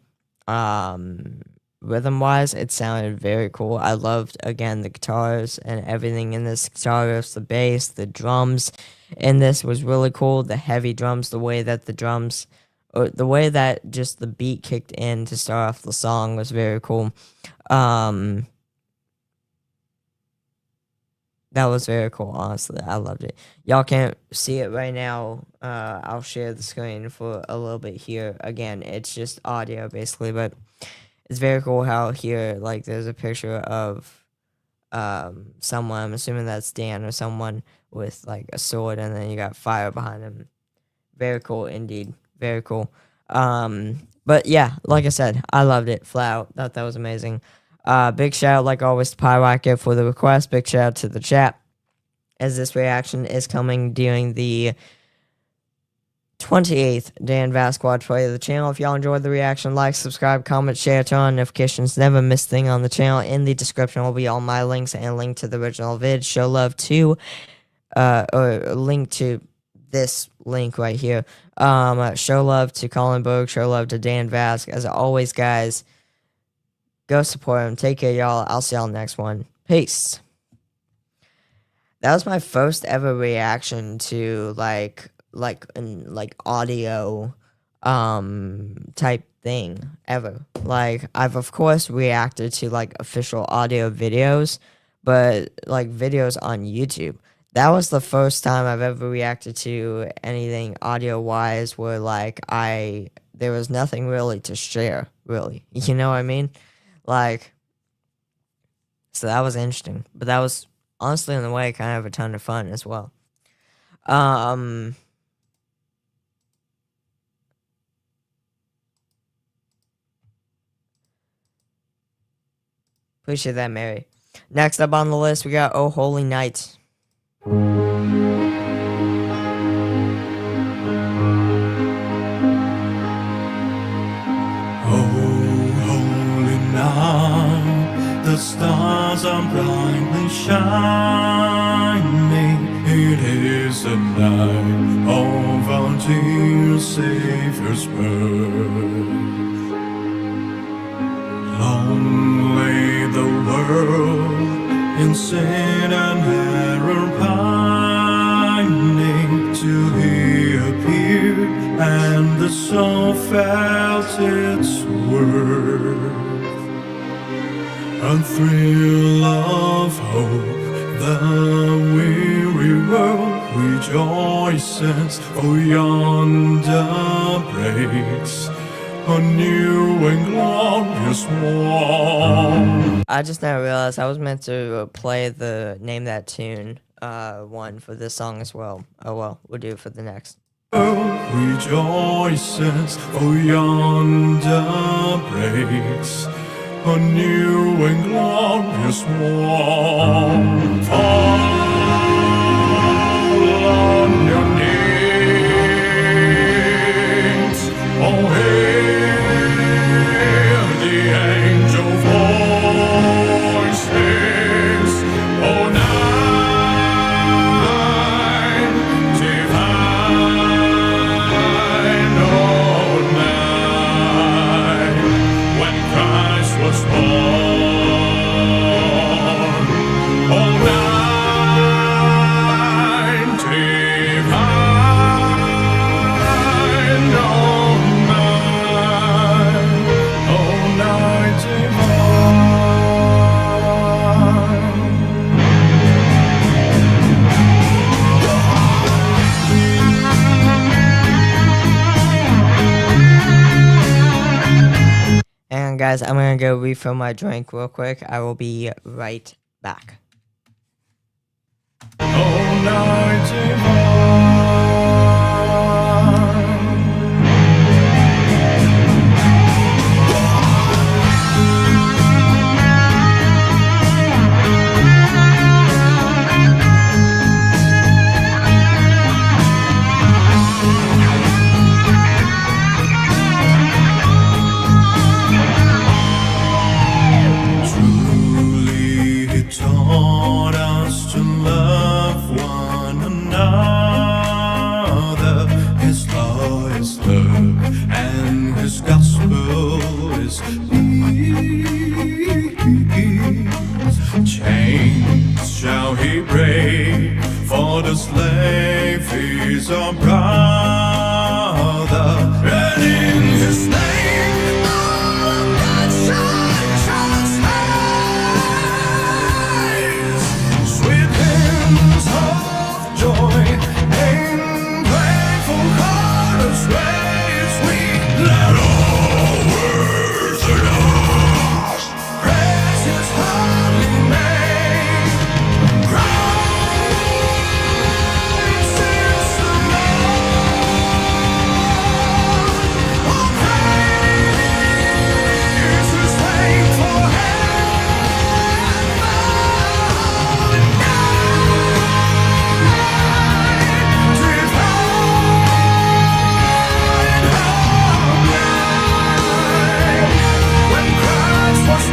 rhythm-wise, it sounded very cool. I loved, again, the guitars and everything in this guitar riffs, the bass, the drums in this was really cool. The heavy drums, the way that the way that just the beat kicked in to start off the song was very cool. That was very cool, honestly. I loved it. Y'all can't see it right now. I'll share the screen for a little bit here. Again, it's just audio, basically, but it's very cool how here, like, there's a picture of someone, I'm assuming that's Dan or someone, with, like, a sword, and then you got fire behind him. Very cool, indeed. Very cool. But yeah, like I said, I loved it flat out. Thought that was amazing. Big shout out, like always, to Pyrocket for the request. Big shout out to the chat, as this reaction is coming during the 28th Dan Vasc watch play of the channel. If y'all enjoyed the reaction, like, subscribe, comment, share, turn on notifications, never miss a thing on the channel. In the description will be all my links and a link to the original vid. Show love to, or link to this link right here. Show love to Colin Berg, show love to Dan Vasc. As always, guys, go support him. Take care, y'all. I'll see y'all next one. Peace. That was my first ever reaction to like audio type thing ever. Like, I've of course reacted to like official audio videos, but like videos on YouTube. That was the first time I've ever reacted to anything audio wise where like there was nothing really to share, really. You know what I mean? Like, so that was interesting. But that was honestly in the way kind of a ton of fun as well. Appreciate that, Mary. Next up on the list, we got Oh Holy Night. The stars are brightly shining. It is the night of our dear Savior's birth. Long lay the world in sin and error pining, till He appeared and the soul felt its worth. A thrill of hope, the weary world rejoices, for yonder breaks a new and glorious morn. I just now realized I was meant to play the Name That Tune one for this song as well. Oh well, we'll do it for the next. Rejoices, for yonder breaks a new and glorious morn. Fall on your knees, oh hear the angel voices, oh night divine, oh night when Christ was born. And guys, I'm gonna go refill my drink real quick. I will be right back. Oh, night divine. Truly He taught us to love one another. His law is love and His gospel is peace. Chains shall He break, for the slave is our brother. And in His name all nations shall rise. Sweet hymns of joy in grateful chorus raise we. Let all earth and us praise His holy name. Christ is the Lord. Oh, praise His name when Christ was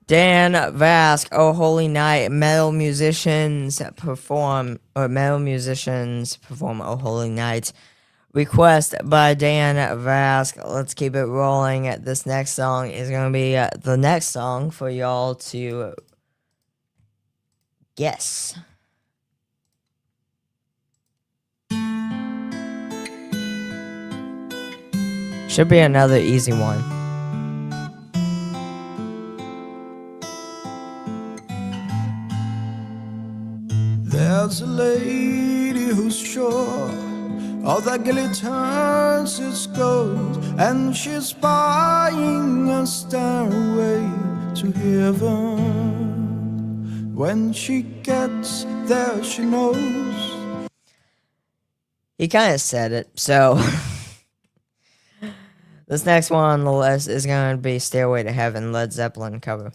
Dan Vasc, Oh Holy Night. Metal musicians perform Oh Holy Night request by Dan Vasc. Let's keep it rolling. This next song is going to be the next song for y'all to guess. Should be another easy one. There's a lady who's sure all that glitters is gold, and she's buying a stairway to heaven. When she gets there, she knows. He kind of said it, so this next one on the list is going to be Stairway to Heaven, Led Zeppelin cover.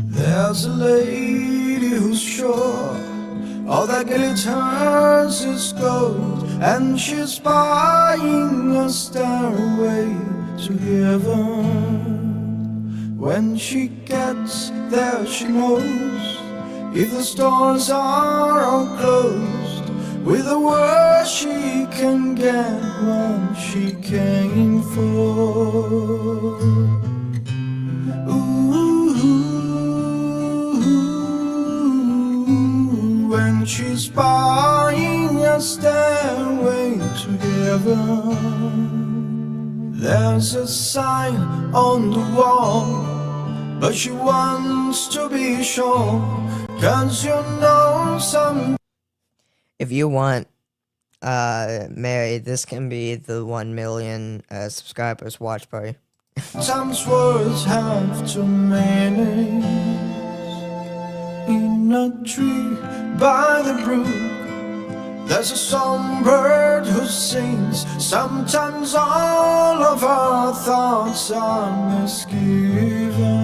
There's a lady who's sure all that glitters is gold, and she's buying a stairway to heaven. When she gets there, she knows if the stores are all closed, with the word she can get what she came for. When she's buying a stairway to heaven, there's a sign on the wall, but she wants to be sure, 'cause you know some. If you want, Mary, this can be the 1 million subscribers watch party. Sometimes words have too many. In a tree by the brook, there's a songbird who sings. Sometimes all of our thoughts are misgiven.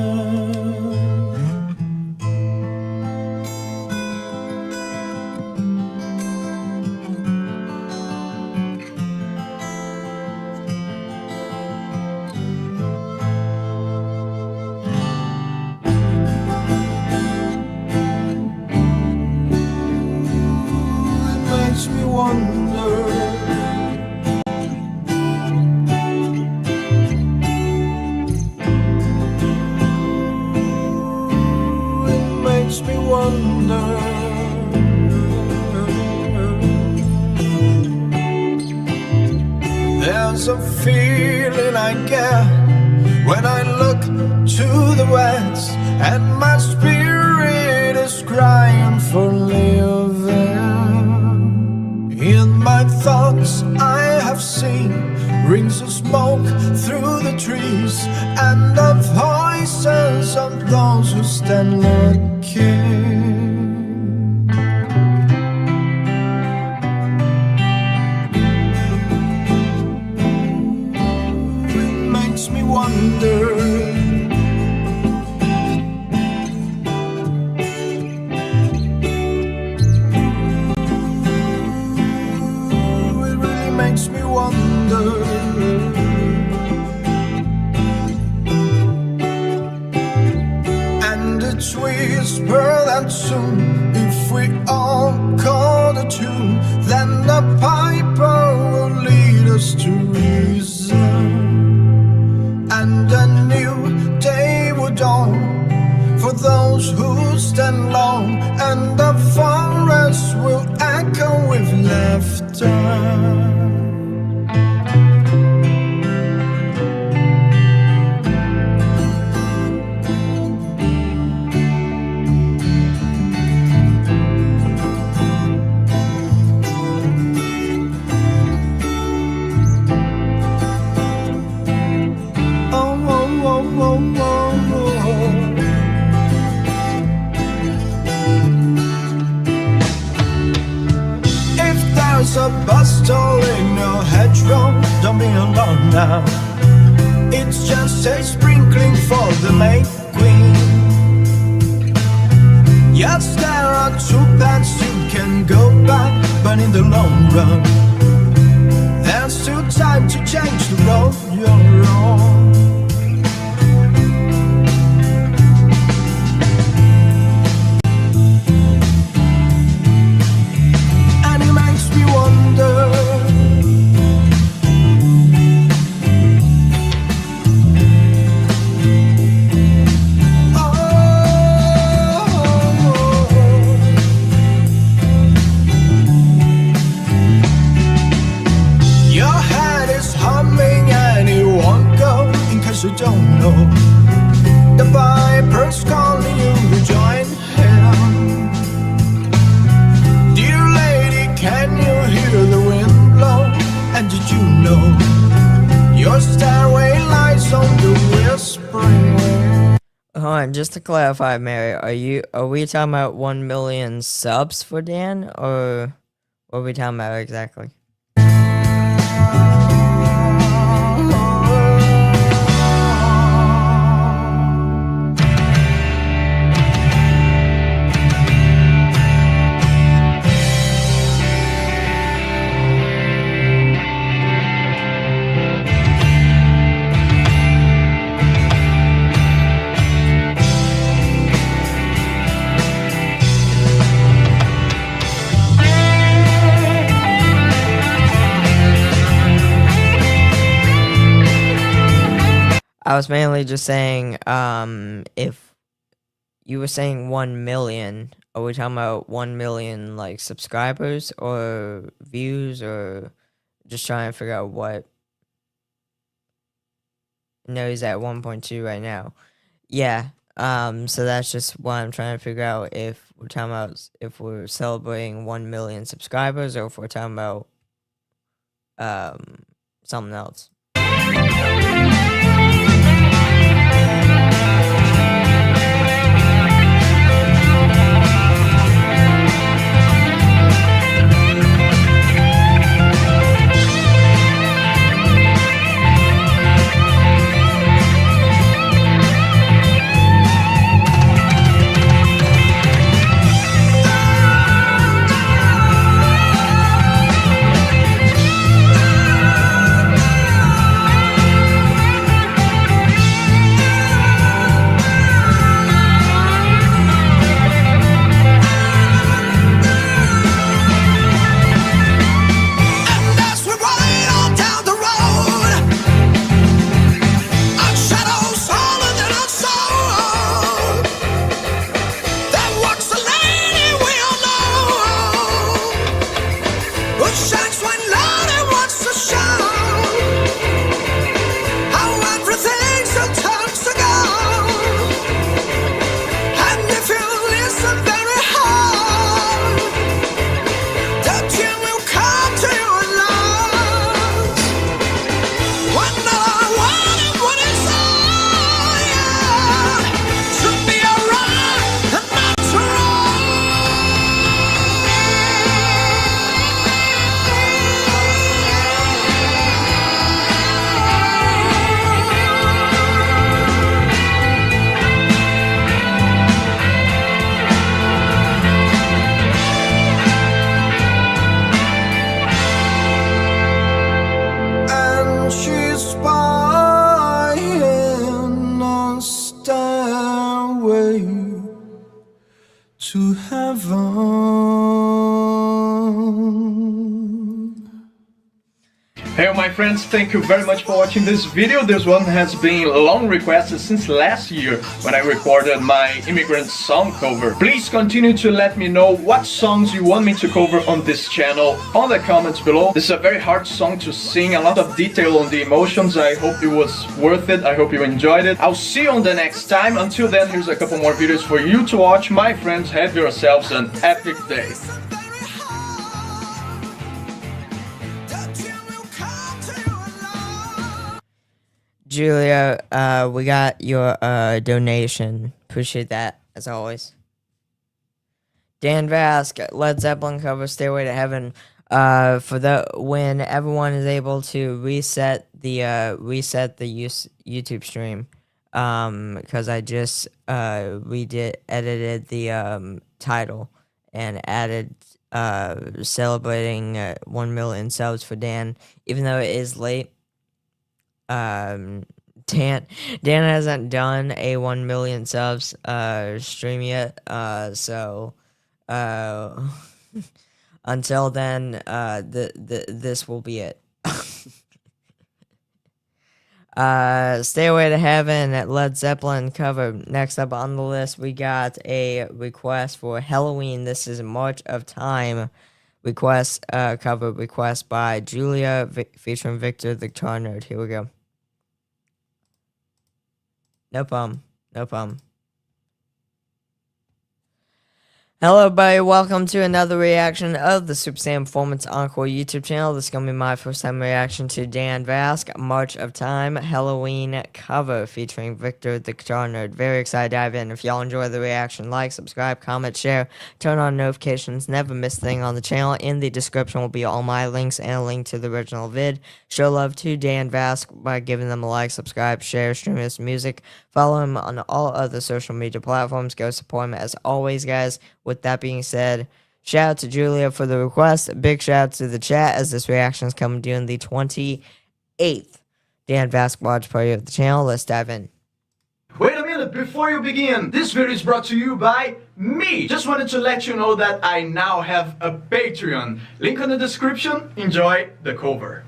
There's a feeling I get when I look to the west, and my spirit is crying for living. In my thoughts I have seen rings of smoke through the trees, and the voices of those who stand looking. Wonder. It really makes me wonder. And it's whispered that soon, if we all call the tune, then the piper will lead us to reason. And a new day will dawn for those who stand long, and the forest will echo with laughter. There's a bustle in your hedgerow, don't be alone now. It's just a sprinkling for the May Queen. Yes, there are two paths you can go back, but in the long run, there's still time to change the road you're on. don't know. The Viper's calling you to join him. Dear lady, can you hear the wind blow? And did you know your stairway lies on the whispering wind? Hold on, just to clarify, Mary, are we talking about 1 million subs for Dan, or what are we talking about exactly? I was mainly just saying, if you were saying 1 million, are we talking about 1 million, like, subscribers or views, or just trying to figure out what? No, he's at 1.2 right now. Yeah, so that's just what I'm trying to figure out, if we're talking about, if we're celebrating 1 million subscribers, or if we're talking about, something else. to heaven. Hey my friends, thank you very much for watching this video. This one has been long requested since last year when I recorded my immigrant song cover. Please continue to let me know what songs you want me to cover on this channel on the comments below. This is a very hard song to sing, a lot of detail on the emotions. I hope it was worth it. I hope you enjoyed it. I'll see you on the next time. Until then, here's a couple more videos for you to watch. My friends, have yourselves an epic day. Julia, we got your donation. Appreciate that, as always. Dan Vasc, Led Zeppelin cover Stairway to Heaven. For the when everyone is able to reset the YouTube stream. Because I just edited the title and added celebrating 1 million subs for Dan, even though it is late. Dan hasn't done a 1 million subs stream yet, so until then, this will be it. Stairway to Heaven at Led Zeppelin cover. Next up on the list, we got a request for Halloween. This is March of Time request, cover request by Julia featuring Victor the Guitar Nerd. Here we go. No problem. No problem. Hello, everybody. Welcome to another reaction of the Super Saiyan Performance Encore YouTube channel. This is going to be my first time reaction to Dan Vasc, March of Time Halloween cover featuring Victor the Guitar Nerd. Very excited to dive in. If y'all enjoy the reaction, like, subscribe, comment, share, turn on notifications, never miss a thing on the channel. In the description will be all my links and a link to the original vid. Show love to Dan Vasc by giving them a like, subscribe, share, stream his music. Follow him on all other social media platforms. Go support him as always, guys. With that being said, shout out to Julia for the request. Big shout out to the chat as this reaction is coming during the 28th Dan Vasc watch party of the channel. Let's dive in. Wait a minute, before you begin, this video is brought to you by me. Just wanted to let you know that I now have a Patreon. Link in the description. Enjoy the cover.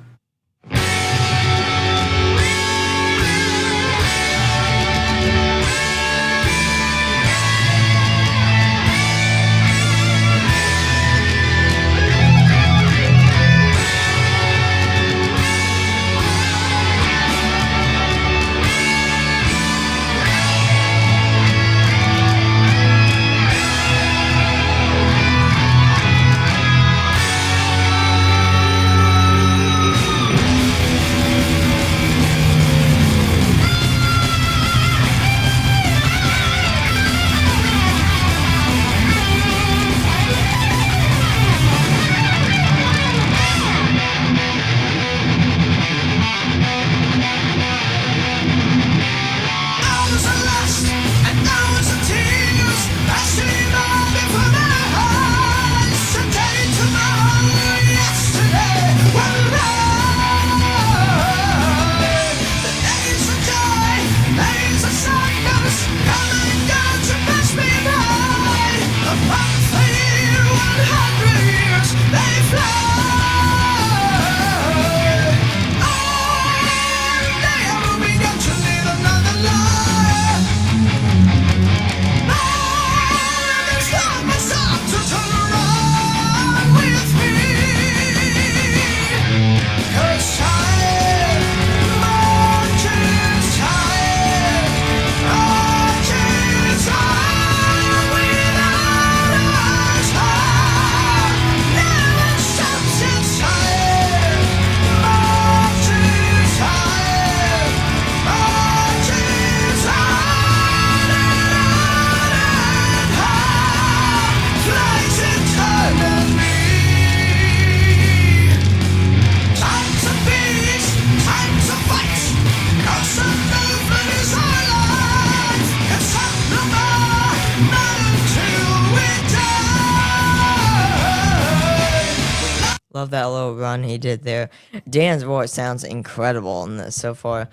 Love that little run he did there. Dan's voice sounds incredible in this so far.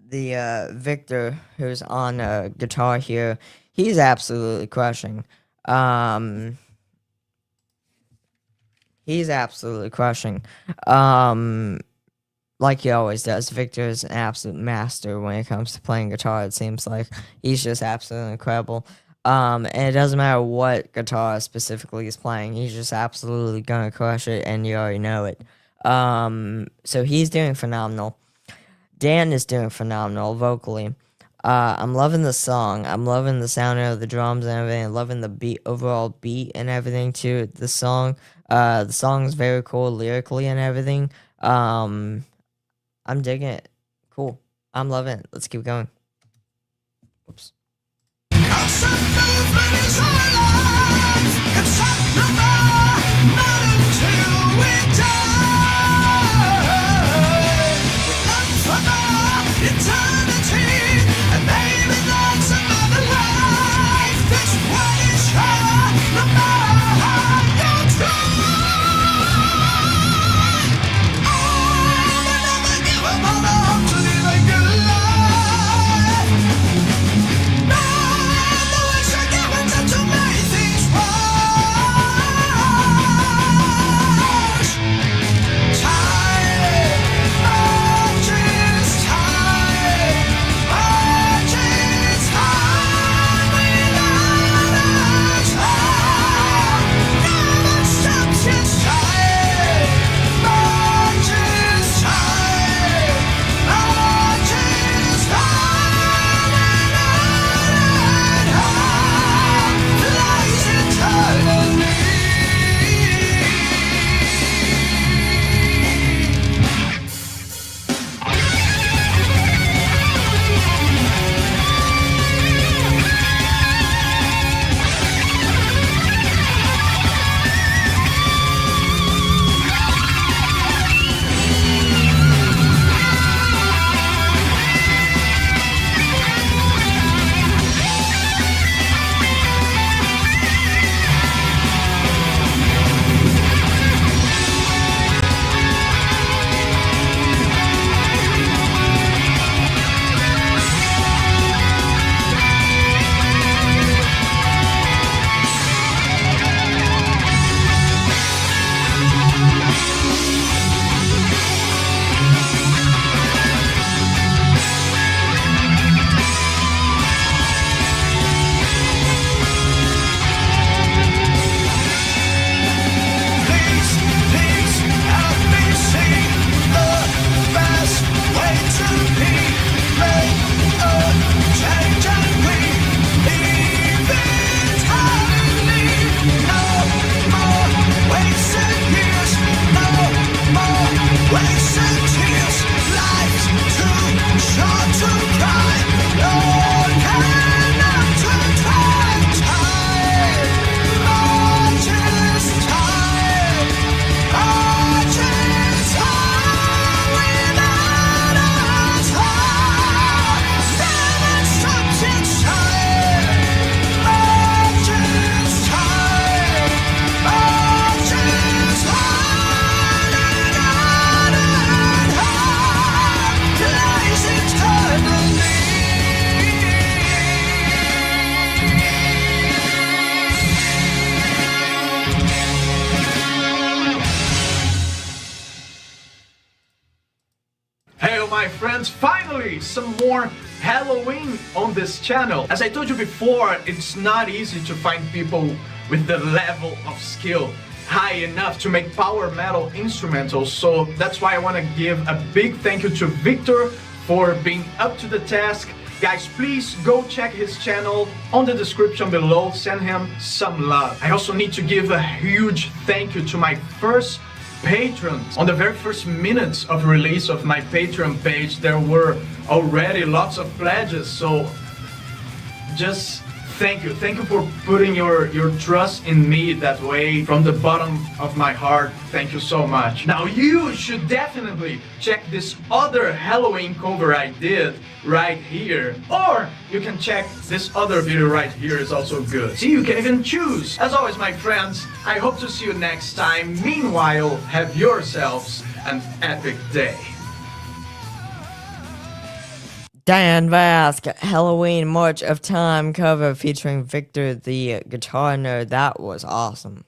Victor, who's on guitar here, he's absolutely crushing. He's absolutely crushing. Like he always does. Victor is an absolute master when it comes to playing guitar, it seems like. He's just absolutely incredible. And it doesn't matter what guitar specifically he's playing, he's just absolutely gonna crush it, and you already know it. So he's doing phenomenal. Dan is doing phenomenal vocally. I'm loving the song. I'm loving the sound of the drums and everything. I'm loving the beat, overall beat and everything to the song. The song is very cool lyrically and everything. I'm digging it. Cool. I'm loving it. Let's keep going. Oops. some more Halloween on this channel. As I told you before, it's not easy to find people with the level of skill high enough to make power metal instrumentals, so that's why I want to give a big thank you to Victor for being up to the task. Guys, please go check his channel on the description below, send him some love. I also need to give a huge thank you to my first patrons. On the very first minutes of release of my Patreon page, there were already lots of pledges, so just thank you for putting your trust in me that way from the bottom of my heart. Thank you so much. Now you should definitely check this other Halloween cover I did right here, or you can check this other video right here, is also good. See, you can even choose. As always, my friends, I hope to see you next time. Meanwhile, have yourselves an epic day. Dan Vasc, Halloween March of Time cover featuring Victor the guitar nerd. That was awesome.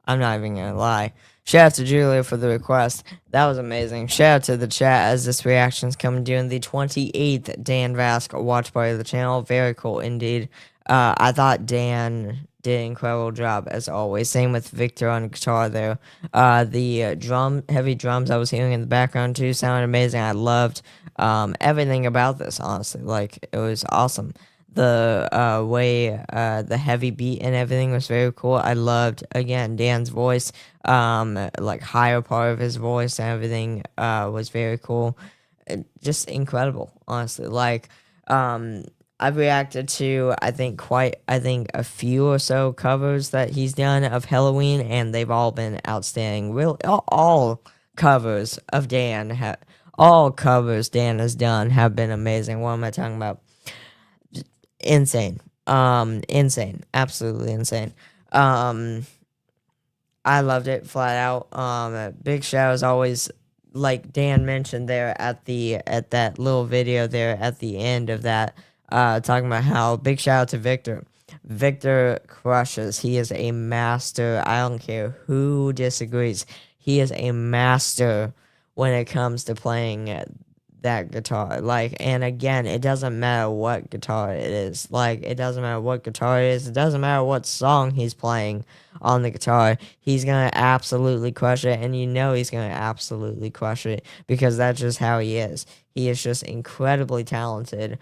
I'm not even gonna lie. Shout out to Julia for the request. That was amazing. Shout out to the chat as this reaction is coming during the 28th Dan Vasc watch party of the channel. Very cool indeed. I thought Dan did an incredible job as always. Same with Victor on guitar there. The heavy drums I was hearing in the background too sounded amazing. I loved everything about this, honestly. Like, it was awesome. The way the heavy beat and everything was very cool. I loved, again, Dan's voice. Like, higher part of his voice and everything was very cool. Just incredible, honestly. Like, I've reacted to, I think a few or so covers that he's done of Halloween, and they've all been outstanding. All covers of Dan, all covers Dan has done have been amazing. What am I talking about? Insane. Insane. Absolutely insane. I loved it flat out. Big shout as always, like Dan mentioned there at that little video there at the end of that, talking about how big shout out to Victor. Victor crushes. He is a master. I don't care who disagrees. He is a master when it comes to playing that guitar. Like, and again, it doesn't matter what guitar it is. Like, it doesn't matter what guitar it is. It doesn't matter what song he's playing on the guitar. He's gonna absolutely crush it, and you know he's gonna absolutely crush it because that's just how he is. He is just incredibly talented.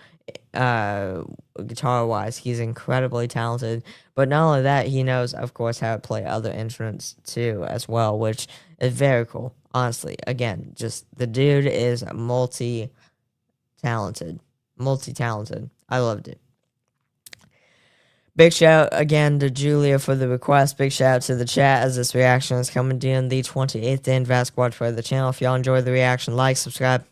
Guitar wise, he's incredibly talented, but not only that, he knows, of course, how to play other instruments too as well, which is very cool. Honestly, again, just the dude is multi-talented. I loved it. Big shout again to Julia for the request. Big shout out to the chat as this reaction is coming in the 28th Dan Vasc watch for the channel. If y'all enjoyed the reaction, like, subscribe,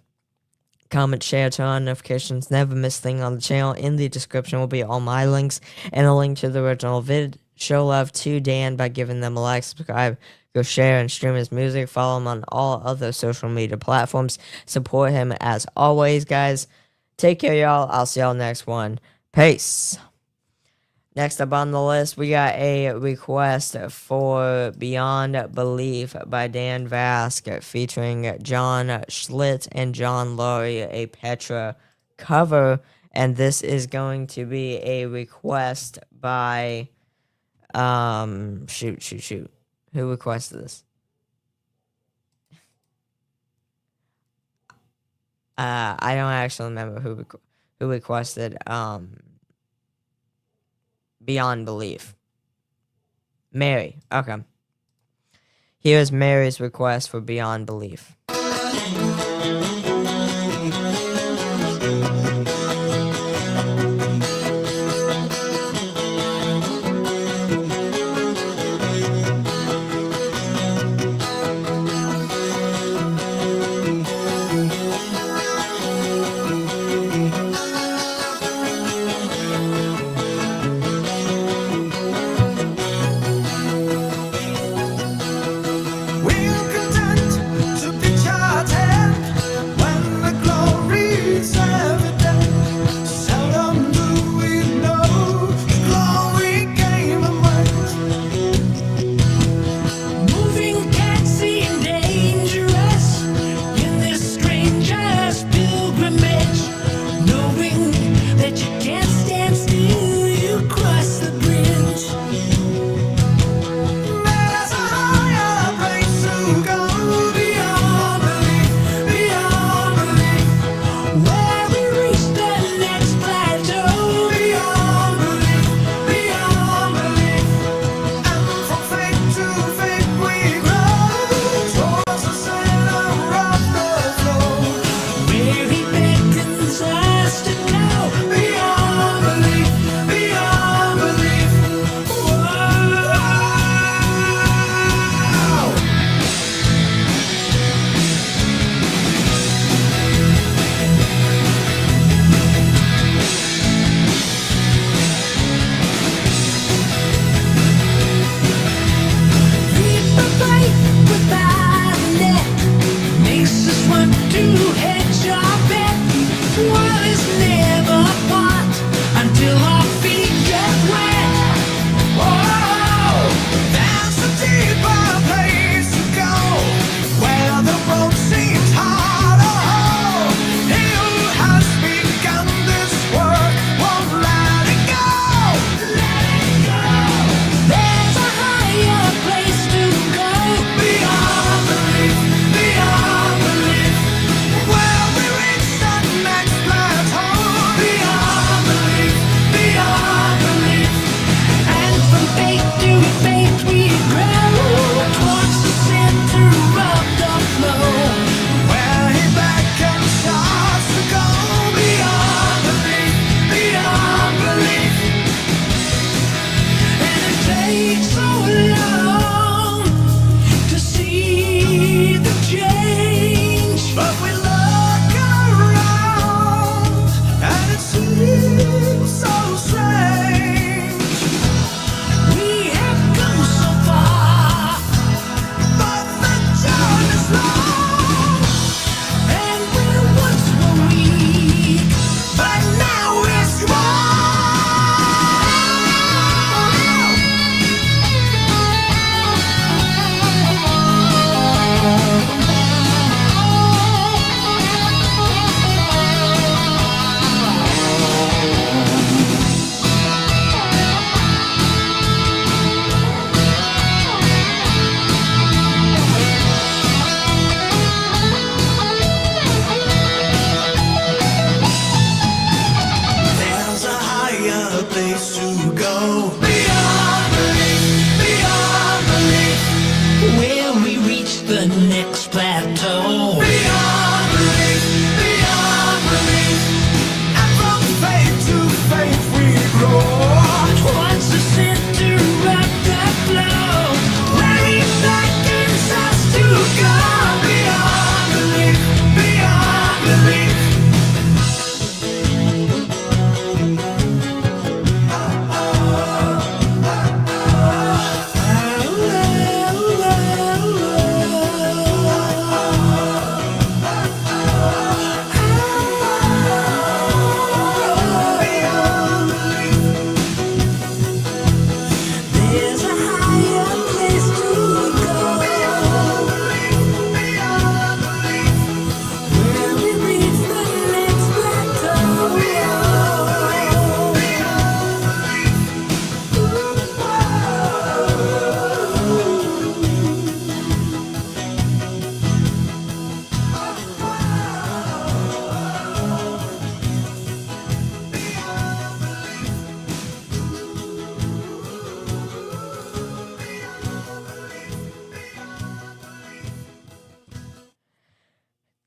comment, share, turn on notifications. Never miss a thing on the channel. In the description will be all my links and a link to the original vid. Show love to Dan by giving them a like, subscribe, go share and stream his music. Follow him on all other social media platforms. Support him as always, guys. Take care, y'all. I'll see y'all next one. Peace. Next up on the list, we got a request for Beyond Belief by Dan Vasc featuring John Schlitt and John Laurie, a Petra cover. And this is going to be a request by, shoot. Who requested this? I don't actually remember who requested, Beyond Belief. Mary. Okay. Here's Mary's request for Beyond Belief. We're content to pitch our tent. a place to go. Beyond belief, Where we reach the next plateau. beyond belief, and from faith to faith we grow. Once the center of the flow, Where he beckons us to go. Beyond belief, beyond belief. there's a higher place to go. Where we reach the next plateau.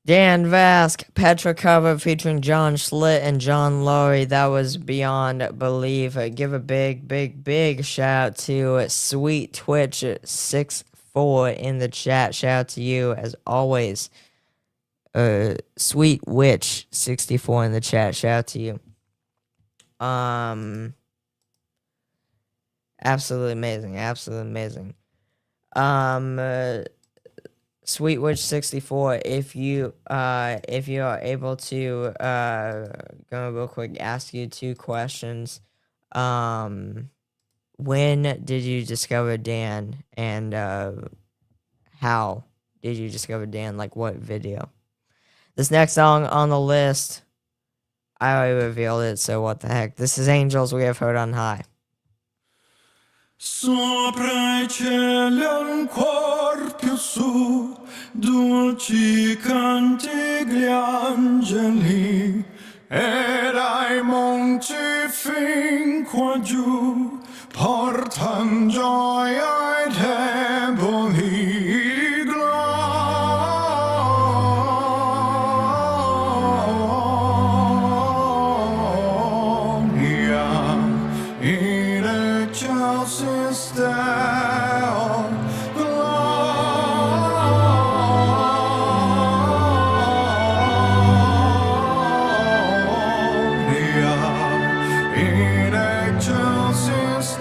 Dan Vasc, Petra cover featuring John Schlitt and John Laurie. That was Beyond Belief. Give a big shout out to Sweet Twitch 64 in the chat. Shout out to you as always. Sweet Witch 64 in the chat. Shout out to you. Absolutely amazing. Sweet Witch 64, if you are able to go real quick, ask you two questions. When did you discover Dan, and how did you discover Dan? Like what video? This next song on the list, I already revealed it, so what the heck. This is Angels We Have Heard on High. Sopra I cieli ancor più su, dolci canti gli angeli, e dai monti fin qua giù, portan gioia ai deboli, gloria in excelsis Deo, gloria in excelsis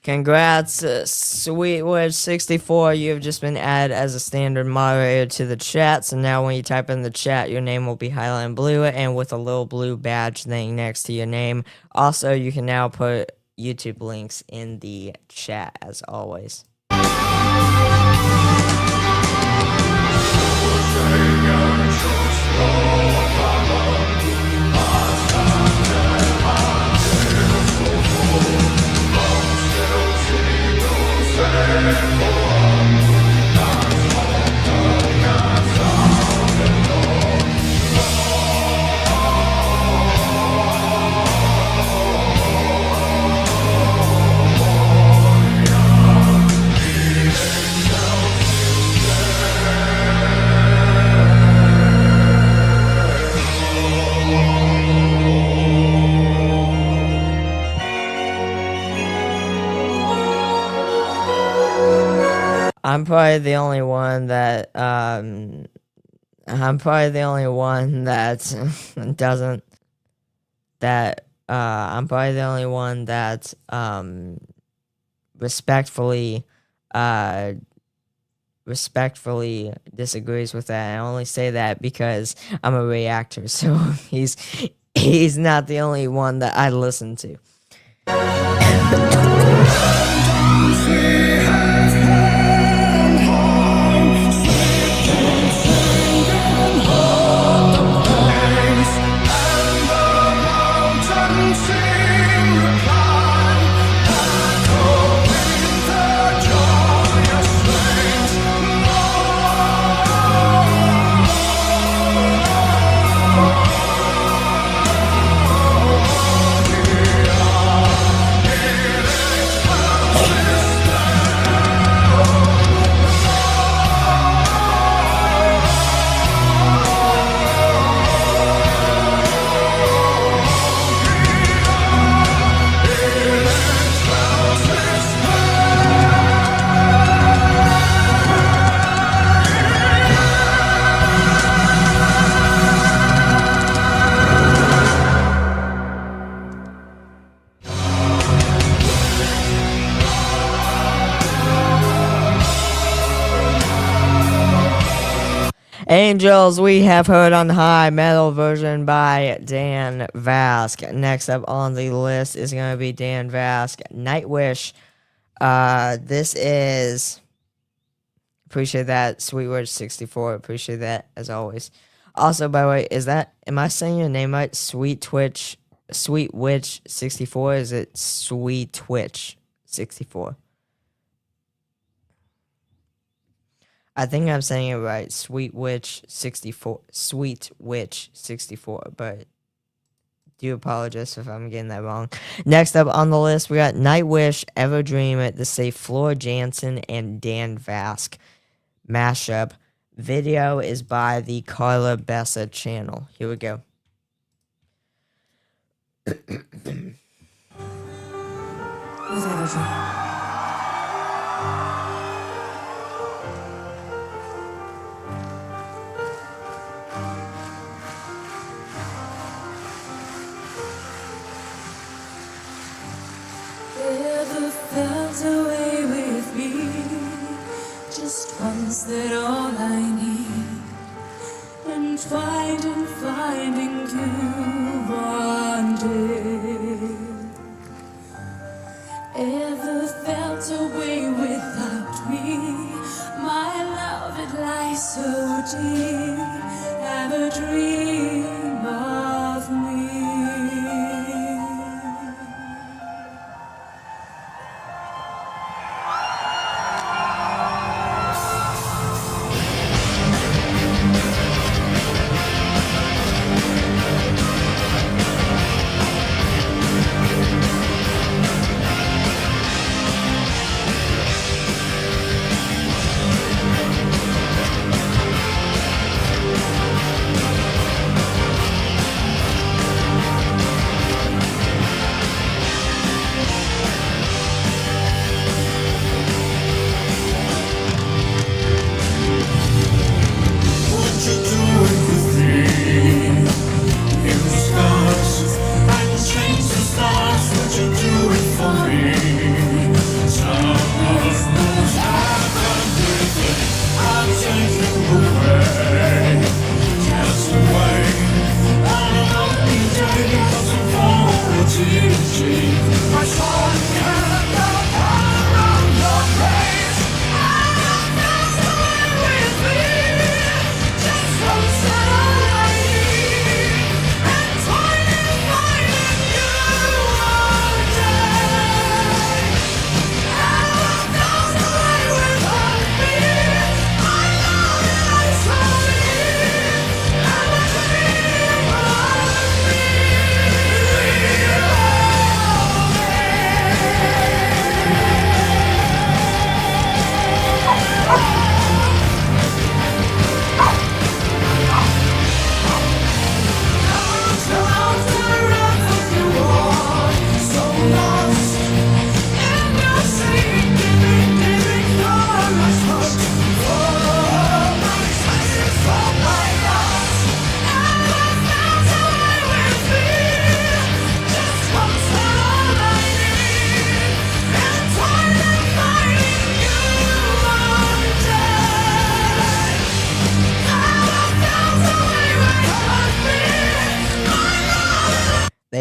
Congrats, Sweet Witch 64. You've just been added as a standard moderator to the chat. So now when you type in the chat, your name will be highlighted in blue and with a little blue badge thing next to your name. Also, you can now put YouTube links in the chat as always. I'm probably the only one that doesn't that I'm probably the only one that respectfully disagrees with that. I only say that because I'm a reactor, so he's not the only one that I listen to. Angels, we have heard on high, metal version by Dan Vasc. Next up on the list is going to be Dan Vasc, Nightwish. This is, appreciate that, Sweet Witch 64, appreciate that as always. Also, by the way, am I saying your name right? Sweet Witch 64, is it Sweet Twitch 64? I think I'm saying it right. Sweet Witch 64. Sweet Witch 64. But do apologize if I'm getting that wrong. Next up on the list, we got Nightwish, Everdream, the say Floor Jansen, and Dan Vasc mashup. Video is by the Carla Bessa channel. Here we go. Ever felt away with me? Just once, that all I need, and finding you wanted. Ever felt away without me? My love, it lies so deep. Have a dream of me.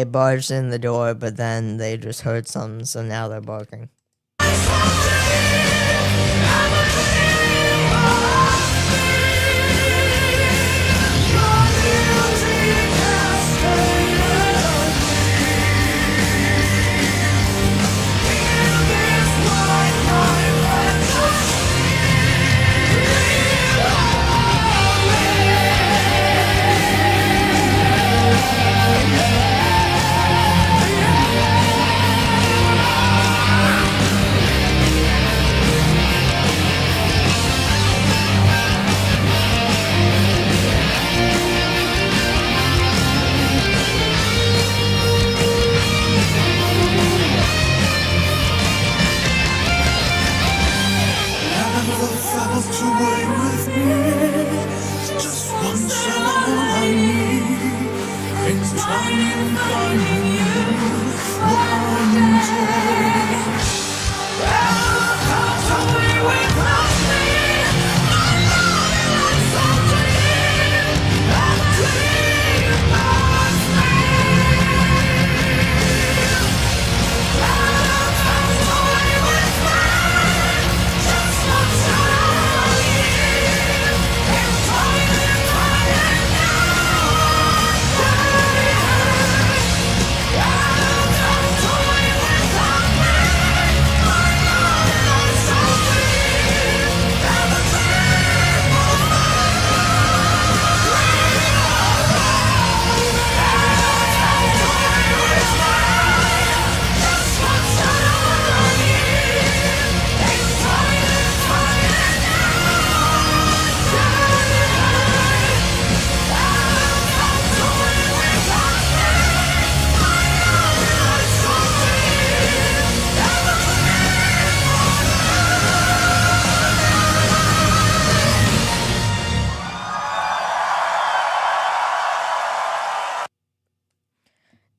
they barged in the door, but then they just heard something, so now they're barking.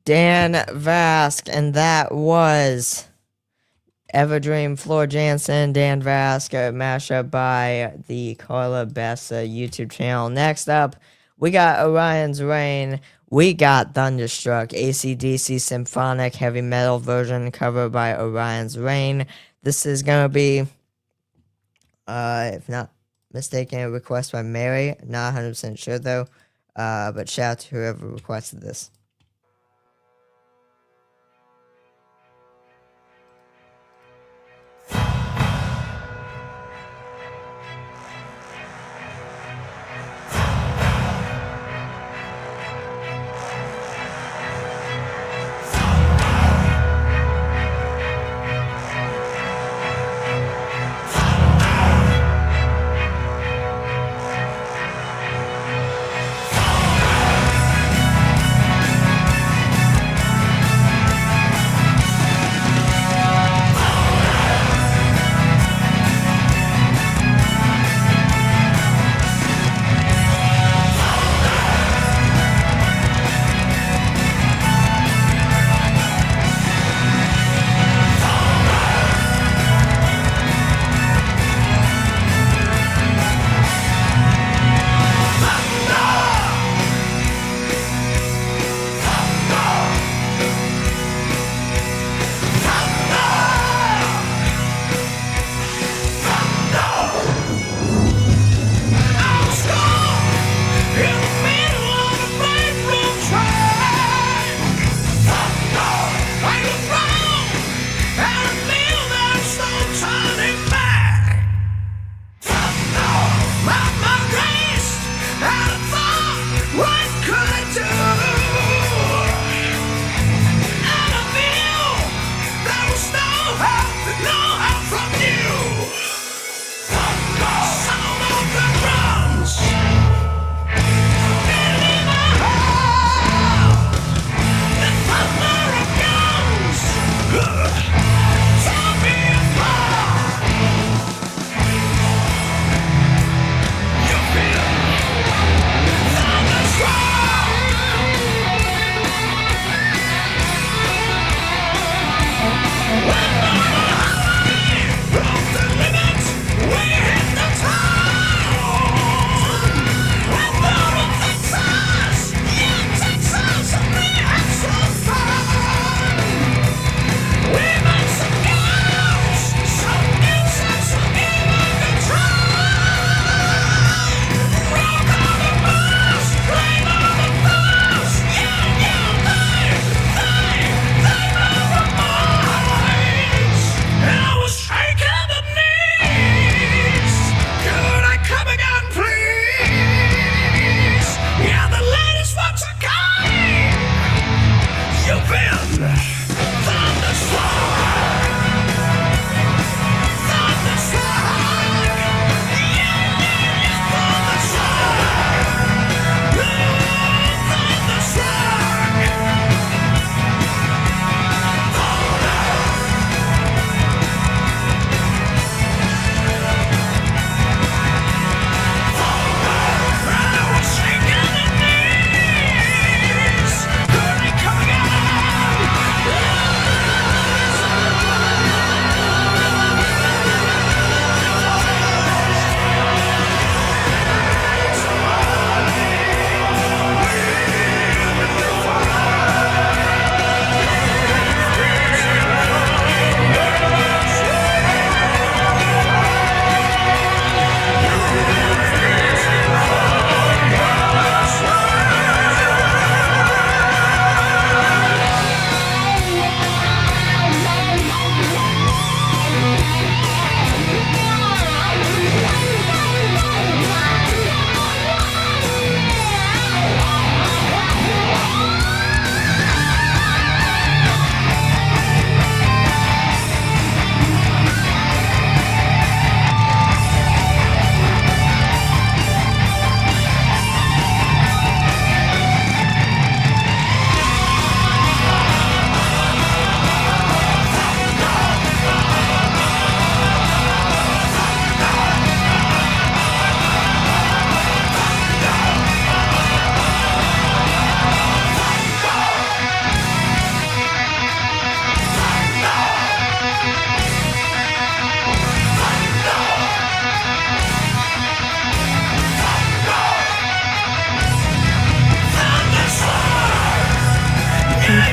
Dan Vasc, and that was Everdream, Floor Jansen, Dan Vasc, a mashup by the Carla Bessa YouTube channel. Next up, we got Orion's Reign. We got Thunderstruck, AC/DC symphonic heavy metal version covered by Orion's Reign. This is gonna be, if not mistaken, a request by Mary. Not 100% sure though, but shout out to whoever requested this.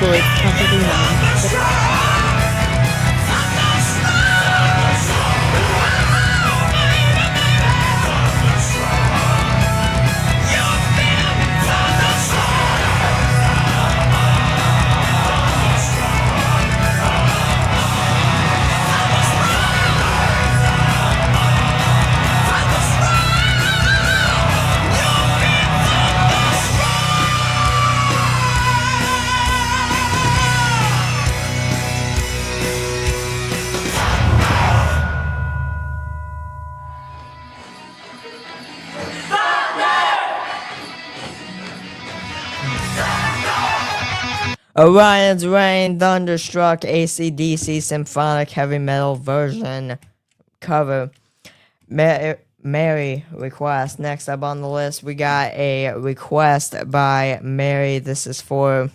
cool. It's perfectly fine. Orion's Reign, Thunderstruck, AC/DC Symphonic Heavy Metal version cover. Mary request. Next up on the list, we got a request by Mary. This is for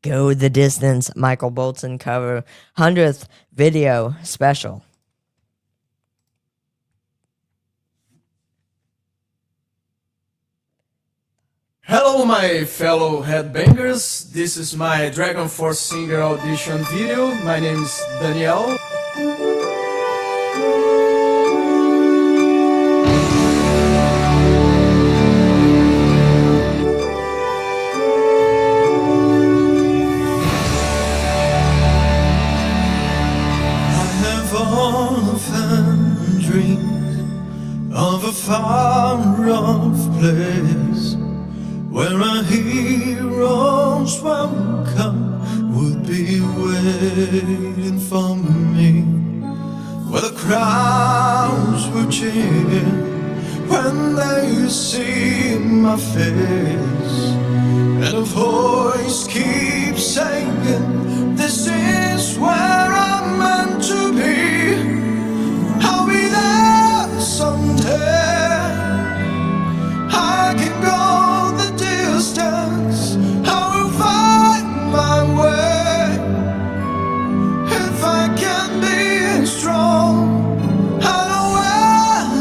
Go the Distance, Michael Bolton cover. 100th video special. Hello my fellow headbangers, this is my Dragon Force singer audition video. My name is Daniel. I have often dreamed of a far-off place where a hero's welcome would be waiting for me, where the crowds would cheer when they see my face, and a voice keeps saying, this is where I'm meant to be. I'll be there someday. I can go the distance, I will find my way. If I can be strong, I know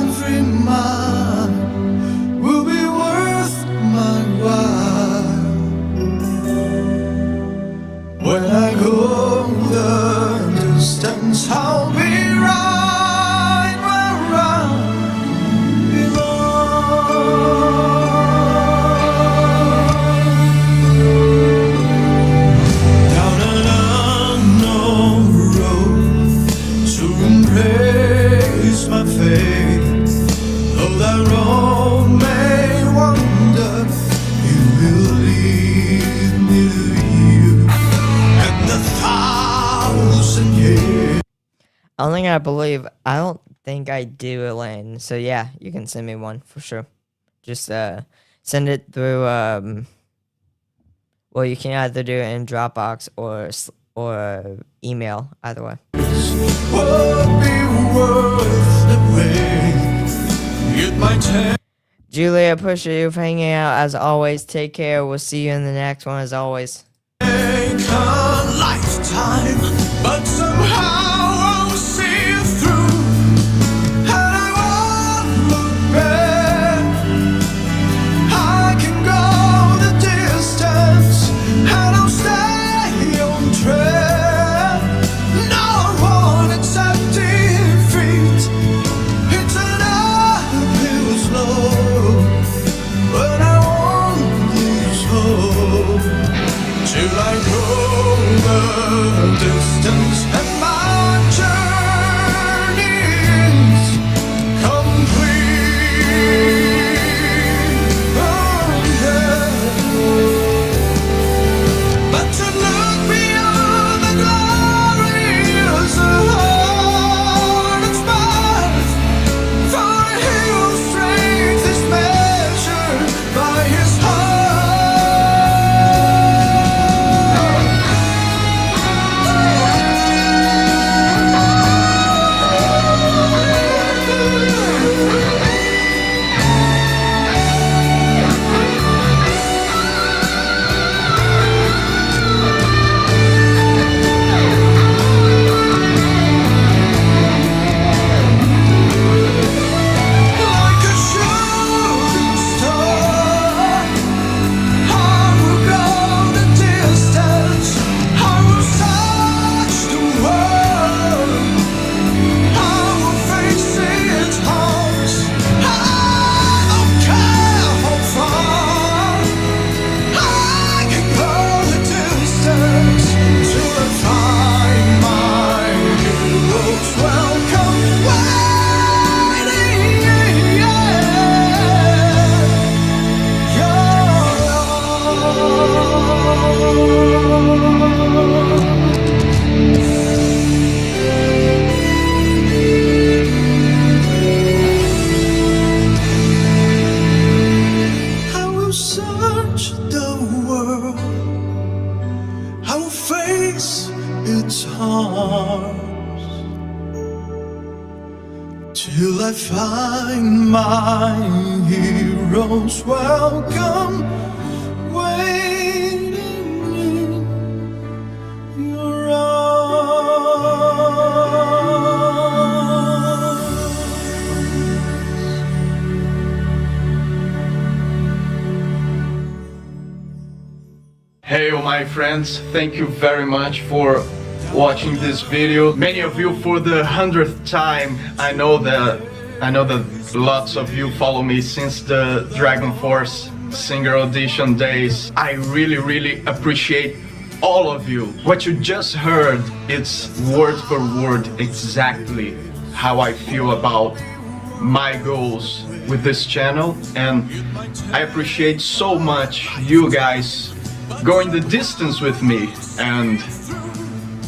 every mile will be worth my while. When I go the distance, I'll be right where I belong. Embrace my faith, though that road may wander, it will lead me to you, and 1,000 years. I don't think I do, Elaine. So yeah, you can send me one for sure. Just send it through. Well, you can either do it in Dropbox or email. Either way. Would be worth the wait. It might take Julia, appreciate you for hanging out as always. Take care. We'll see you in the next one as always. a lifetime, but somehow I'll see it through, and I won't look back. I can go the distance, and I'll stay on track. No one except defeat. It's an uphill slope, but I won't lose hope till I go the distance and my heroes welcome, waiting in your arms. Hey, my friends, thank you very much for watching this video. Many of you for the 100th time. I know that lots of you follow me since the Dragon Force singer audition days. I really appreciate all of you. What you just heard, it's word for word exactly how I feel about my goals with this channel, and I appreciate so much you guys going the distance with me, and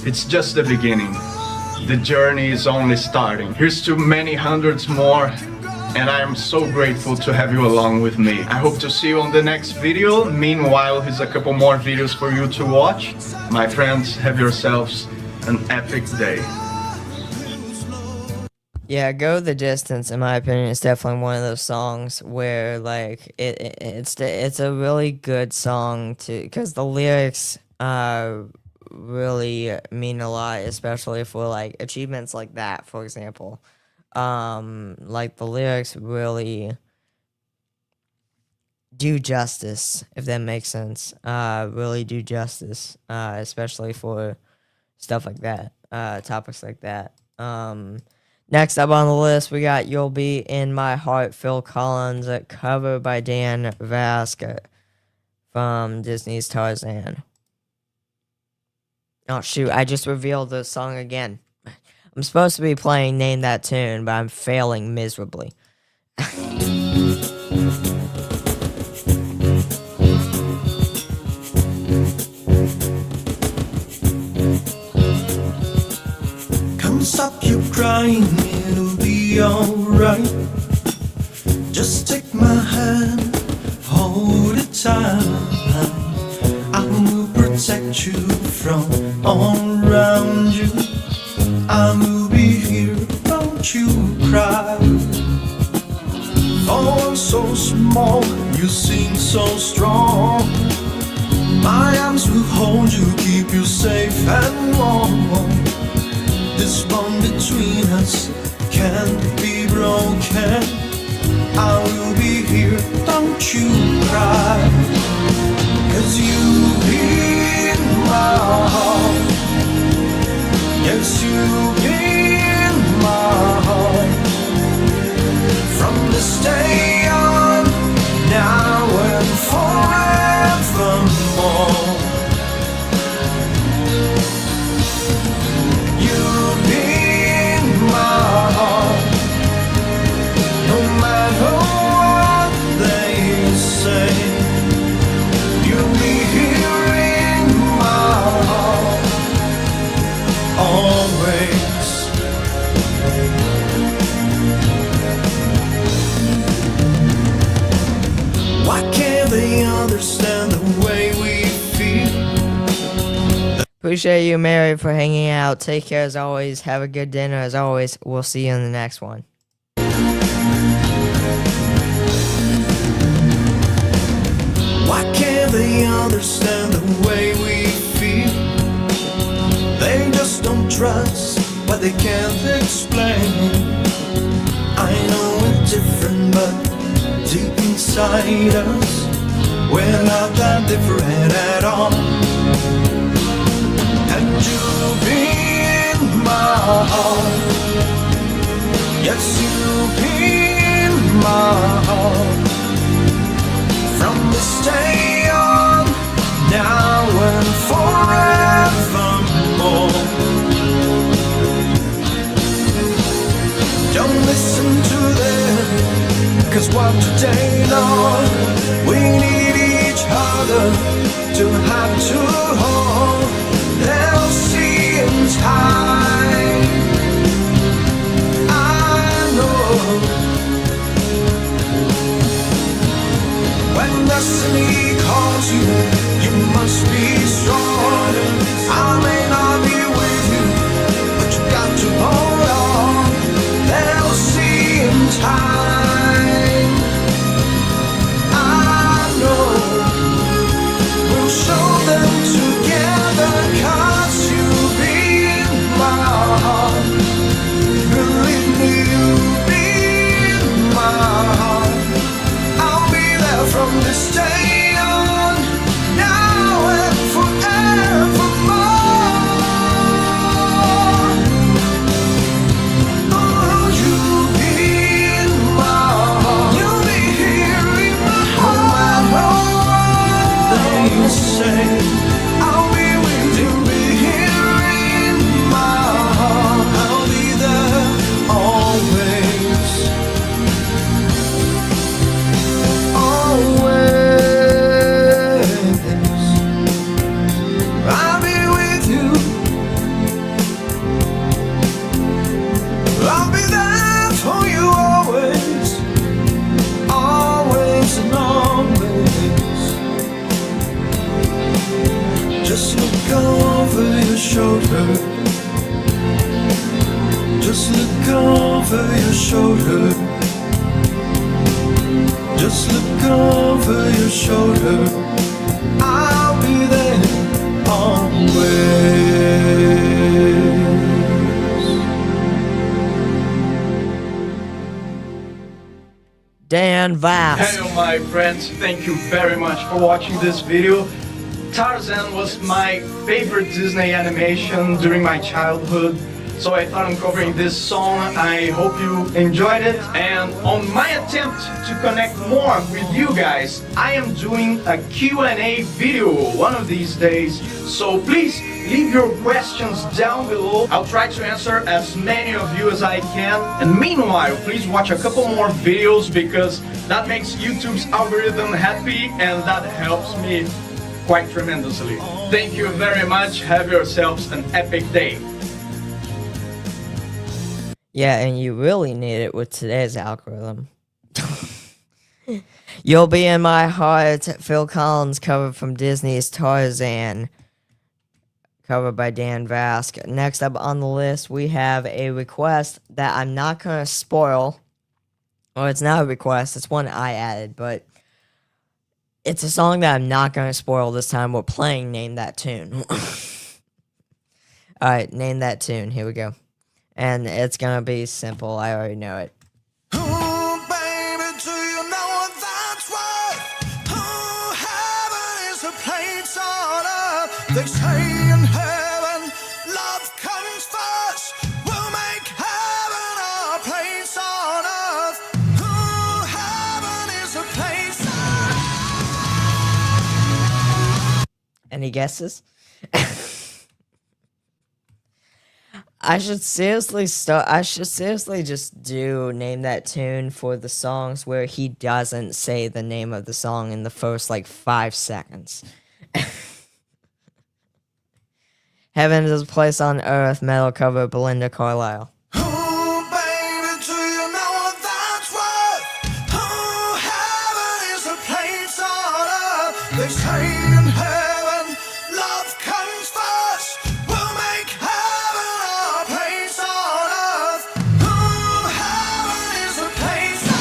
it's just the beginning. The journey is only starting. Here's to many hundreds more, and I am so grateful to have you along with me. I hope to see you on the next video. Meanwhile, here's a couple more videos for you to watch. My friends, have yourselves an epic day. Yeah, Go the Distance, in my opinion, is definitely one of those songs where, like, it's a really good song because the lyrics really mean a lot, especially for, like, achievements like that, for example. Like, the lyrics really do justice, if that makes sense. Really do justice, especially for stuff like that, topics like that. Next up on the list, we got You'll Be in My Heart, Phil Collins, a cover by Dan Vasc from Disney's Tarzan. Oh, shoot, I just revealed the song again. I'm supposed to be playing Name That Tune, but I'm failing miserably. Stop you crying, it'll be alright. Just take my hand, hold it tight. I will protect you from all around you. I will be here, don't you cry. Oh, so small, you seem so strong. My arms will hold you, keep you safe and warm. This bond between us can't be broken. I will be here, don't you cry. 'Cause you'll be in my heart. Yes, you'll be in my heart. From this day on, now and forevermore. Appreciate you, Mary, for hanging out. Take care as always. Have a good dinner as always. We'll see you in the next one. Why can't they understand the way we feel? They just don't trust what they can't explain. I know it's different, but deep inside us, we're not that different at all. And you'll be in my heart. Yes, you'll be in my heart. From this day on, now and forevermore. Don't listen to them, 'cause what they know, we need each other to have to hold. They'll see in time, I know. When destiny calls you, you must be strong. I may not be with you, but you got to hold on. They'll see in time. shoulder. Just look over your shoulder. Just look over your shoulder. I'll be there always. Dan Vasc. Hello my friends, thank you very much for watching this video. Tarzan was my favorite Disney animation during my childhood, so I thought I'm covering this song. I hope you enjoyed it, and on my attempt to connect more with you guys, I am doing a Q&A video one of these days, so please leave your questions down below. I'll try to answer as many of you as I can, and meanwhile please watch a couple more videos because that makes YouTube's algorithm happy and that helps me quite tremendously. Thank you very much, have yourselves an epic day. Yeah, and you really need it with today's algorithm. You'll Be in My Heart, Phil Collins cover from Disney's Tarzan, covered by Dan Vasc. Next up on the list, we have a request that I'm not going to spoil. Well, it's not a request, it's one I added, but it's a song that I'm not going to spoil this time. We're playing Name That Tune. Alright, Name That Tune. Here we go. And it's going to be simple. I already know it. Oh, baby, do you know what that's worth? Oh, heaven is a place on earth. They say in heaven, love comes first. We'll make heaven our place on earth. Oh, heaven is a place on earth. Any guesses? I should seriously just do Name That Tune for the songs where he doesn't say the name of the song in the first, like, 5 seconds. Heaven is a Place on Earth, metal cover, Belinda Carlisle. Oh, baby, do you know what that's worth? Oh, heaven is a place on earth. They say in heaven, love comes first. We'll make heaven our place on earth. Oh, heaven is a place on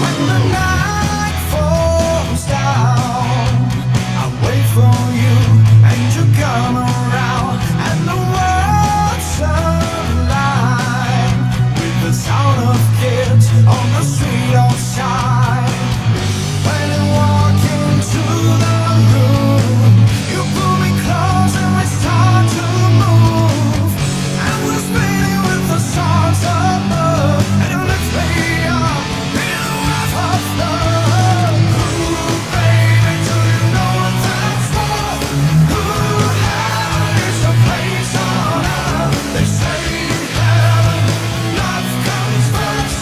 when the night falls down. I wait for you and you come around, and the world's alive with the sound of kids on the street outside. When I walk into the room, you pull me close and we start to move, and we're spinning with the songs of love, and you lift me up in a wave of love. Ooh, baby, do you know what that's worth? Ooh, heaven is a place on earth. They say in heaven, love comes first.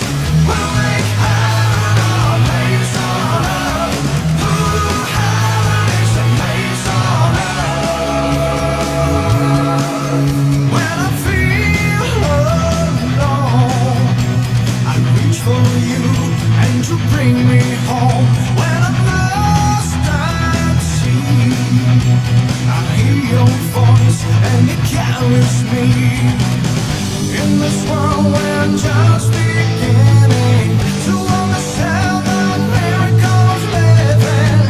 We'll make heaven our place on earth. Ooh, heaven is a place on earth. When I feel alone, I reach for you and you bring me home. When I'm lost at sea, I hear your voice and it carries me. In this world we're just beginning to understand the miracles living.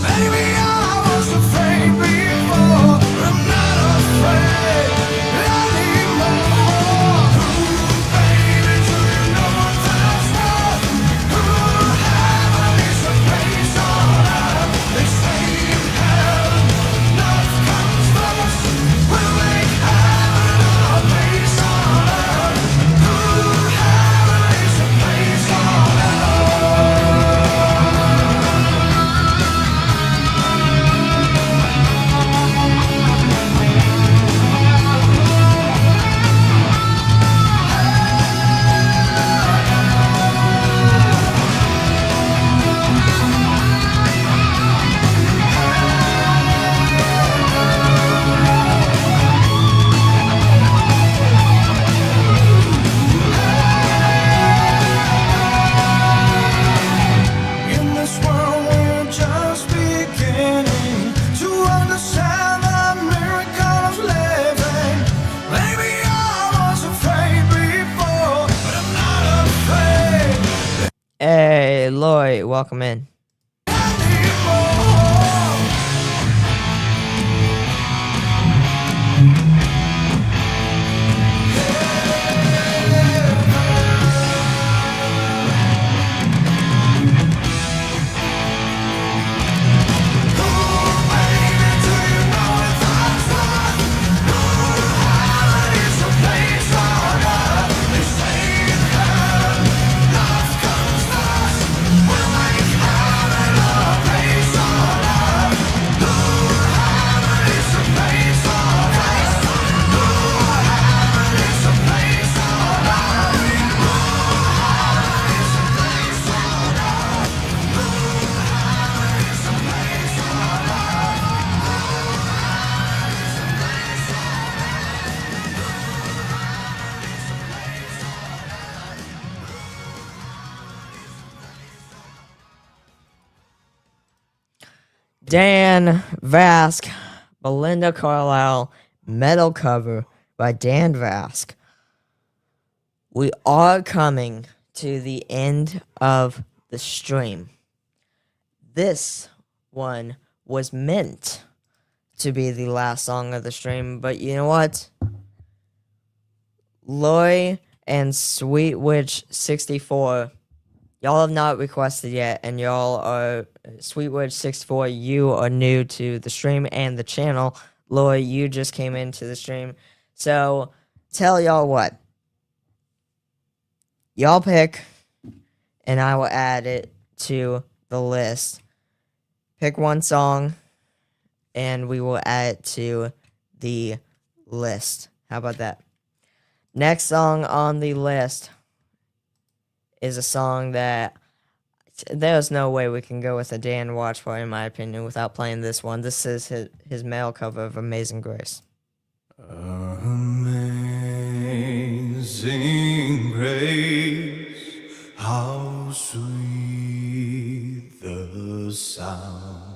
Baby, I was afraid before, but I'm not afraid anymore. Ooh, baby, do you know what that's worth? Ooh, heaven is a place on earth. They say in heaven, love comes first. We'll make heaven our place on earth. Ooh, heaven Loy, welcome in. Dan Vasc, Belinda Carlisle, metal cover by Dan Vasc. We are coming to the end of the stream. This one was meant to be the last song of the stream, but you know what? Loy and Sweet Witch 64, y'all have not requested yet, and y'all are Sweet Witch 64. You are new to the stream and the channel. Loy, you just came into the stream, so tell y'all what. Y'all pick, and I will add it to the list. Pick one song, and we will add it to the list. How about that? Next song on the list is a song that there's no way we can go with a Dan Watch Party, in my opinion, without playing this one. This is his male cover of Amazing Grace. Amazing grace, how sweet the sound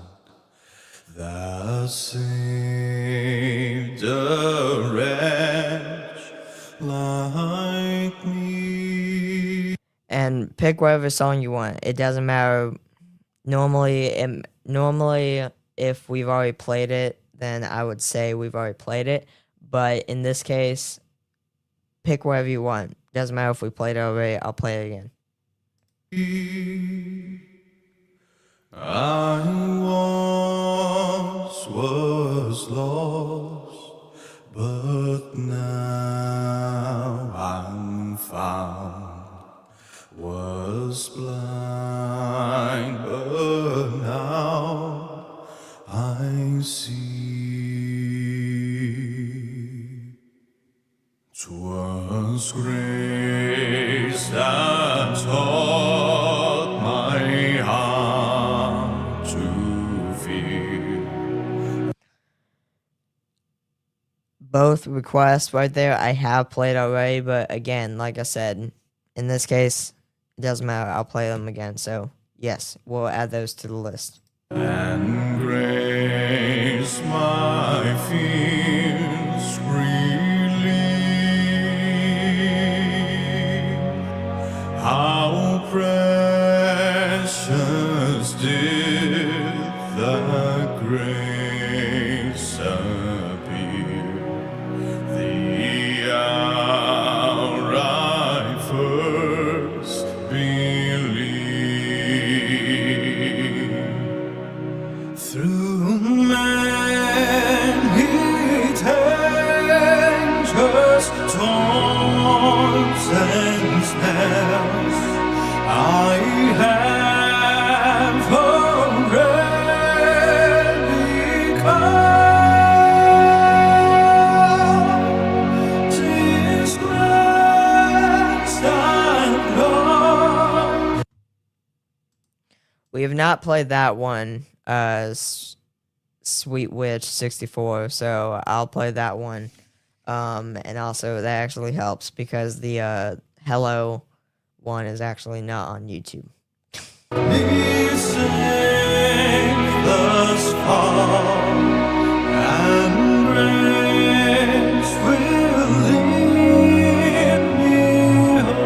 that saved a wretch like me. And pick whatever song you want. It doesn't matter. Normally, if we've already played it, then I would say we've already played it. But in this case, pick whatever you want. Doesn't matter if we played it already, I'll play it again. I once was lost, but now I'm found. Was blind, but now I see. 'Twas grace that taught my heart to feel. Both requests right there I have played already, but again, like I said, in this case, it doesn't matter. I'll play them again. So, yes, we'll add those to the list. And grace my fears relieve. How precious did that grace appear the hour I first believed. Through many dangers, storms and snares, I have already come. 'Tis grace that Lord. We have not played that one, Sweet Witch 64, so I'll play that one. And also, that actually helps because the Hello one is actually not on YouTube. Be safe thus far, and grace will lead me home.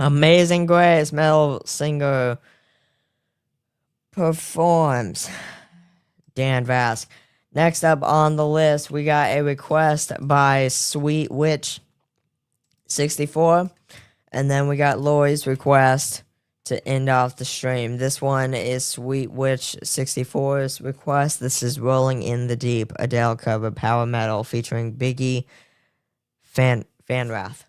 Amazing Grace metal singer performs. Dan Vasc. Next up on the list, we got a request by Sweet Witch 64. And then we got Lori's request to end off the stream. This one is Sweet Witch 64's request. This is Rolling in the Deep, Adele cover, power metal, featuring Biggie Fanrath.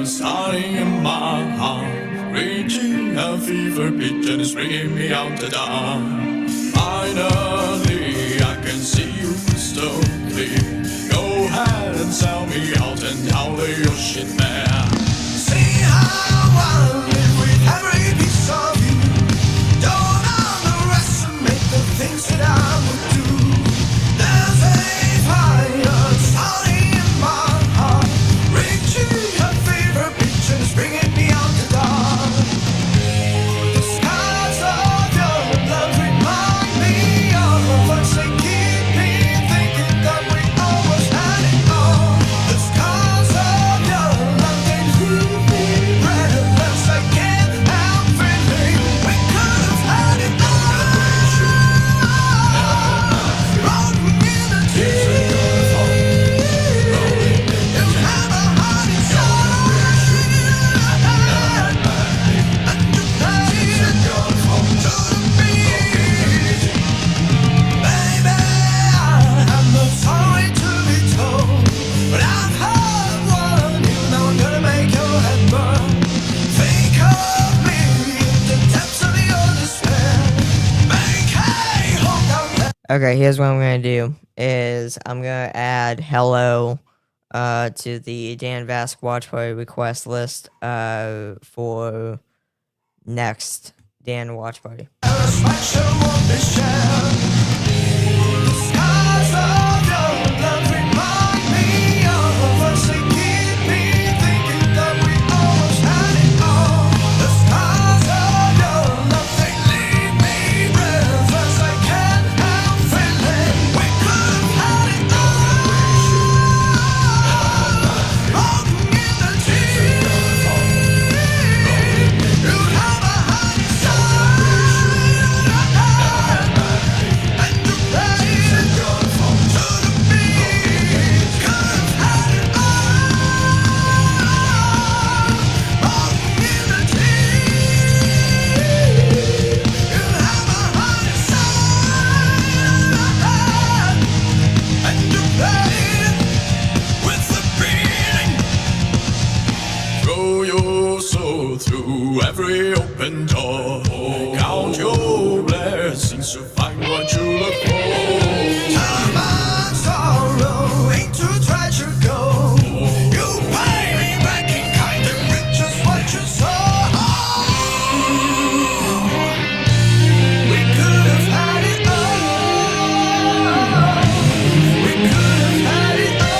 Starting in my heart, reaching a fever pitch and it's bringing me out the dark. Finally, I can see you crystal clear. Go ahead and sell me out and I'll lay your shit bare. See how I live with every piece of you. Don't underestimate the things that I would do. There's a fire starting in my heart, reaching it's bringing me out the dark. The skies of your love remind me of us. They keep me thinking that we almost had it all. The skies of your love, they leave me breathless. I can't help feeling we could have had it all. Rolling in the deep, you have a heart inside. Okay, here's what I'm gonna do is I'm gonna add hello to the Dan Vasc watch party request list for next Dan watch party. Through every open door, count your blessings to find what you look for. Time and sorrow ain't too treasure go. You pay me back in kind and riches what you saw. We could have had it all. We could have had it all.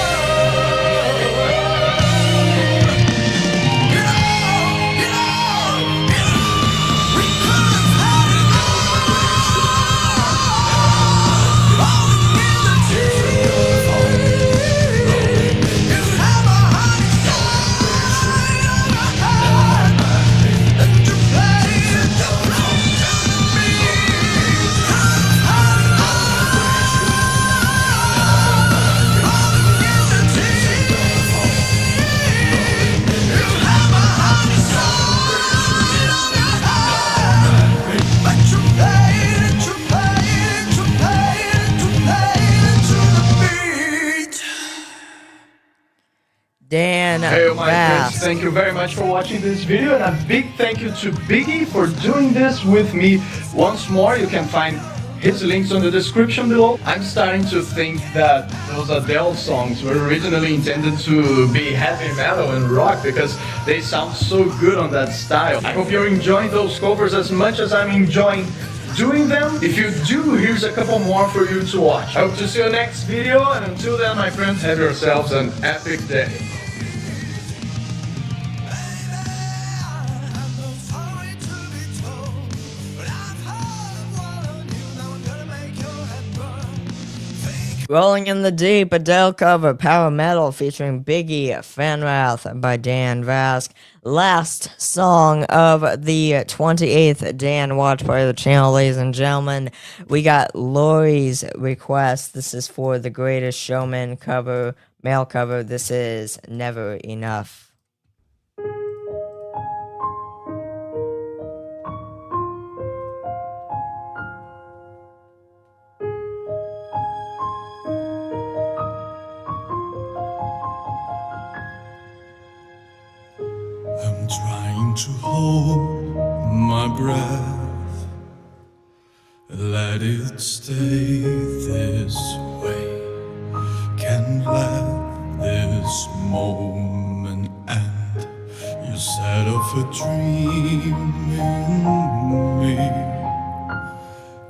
Dan Hey, my friends, Vasc. thank you very much for watching this video, and a big thank you to Biggie for doing this with me. Once more, you can find his links on the description below. I'm starting to think that those Adele songs were originally intended to be heavy metal and rock because they sound so good on that style. I hope you're enjoying those covers as much as I'm enjoying doing them? If you do, here's a couple more for you to watch. I hope to see you next video, and until then, my friends, have yourselves an epic day. Rolling in the Deep, Adele cover, Power Metal featuring Biggie, Fan Wrath by Dan Vasc. Last song of the 28th Dan Watch Party of the channel, ladies and gentlemen. We got Lori's request. This is for The Greatest Showman cover, male cover. This is Never Enough. I'm trying to hold my breath, let it stay this way. Can't let this moment end. You set off a dream in me,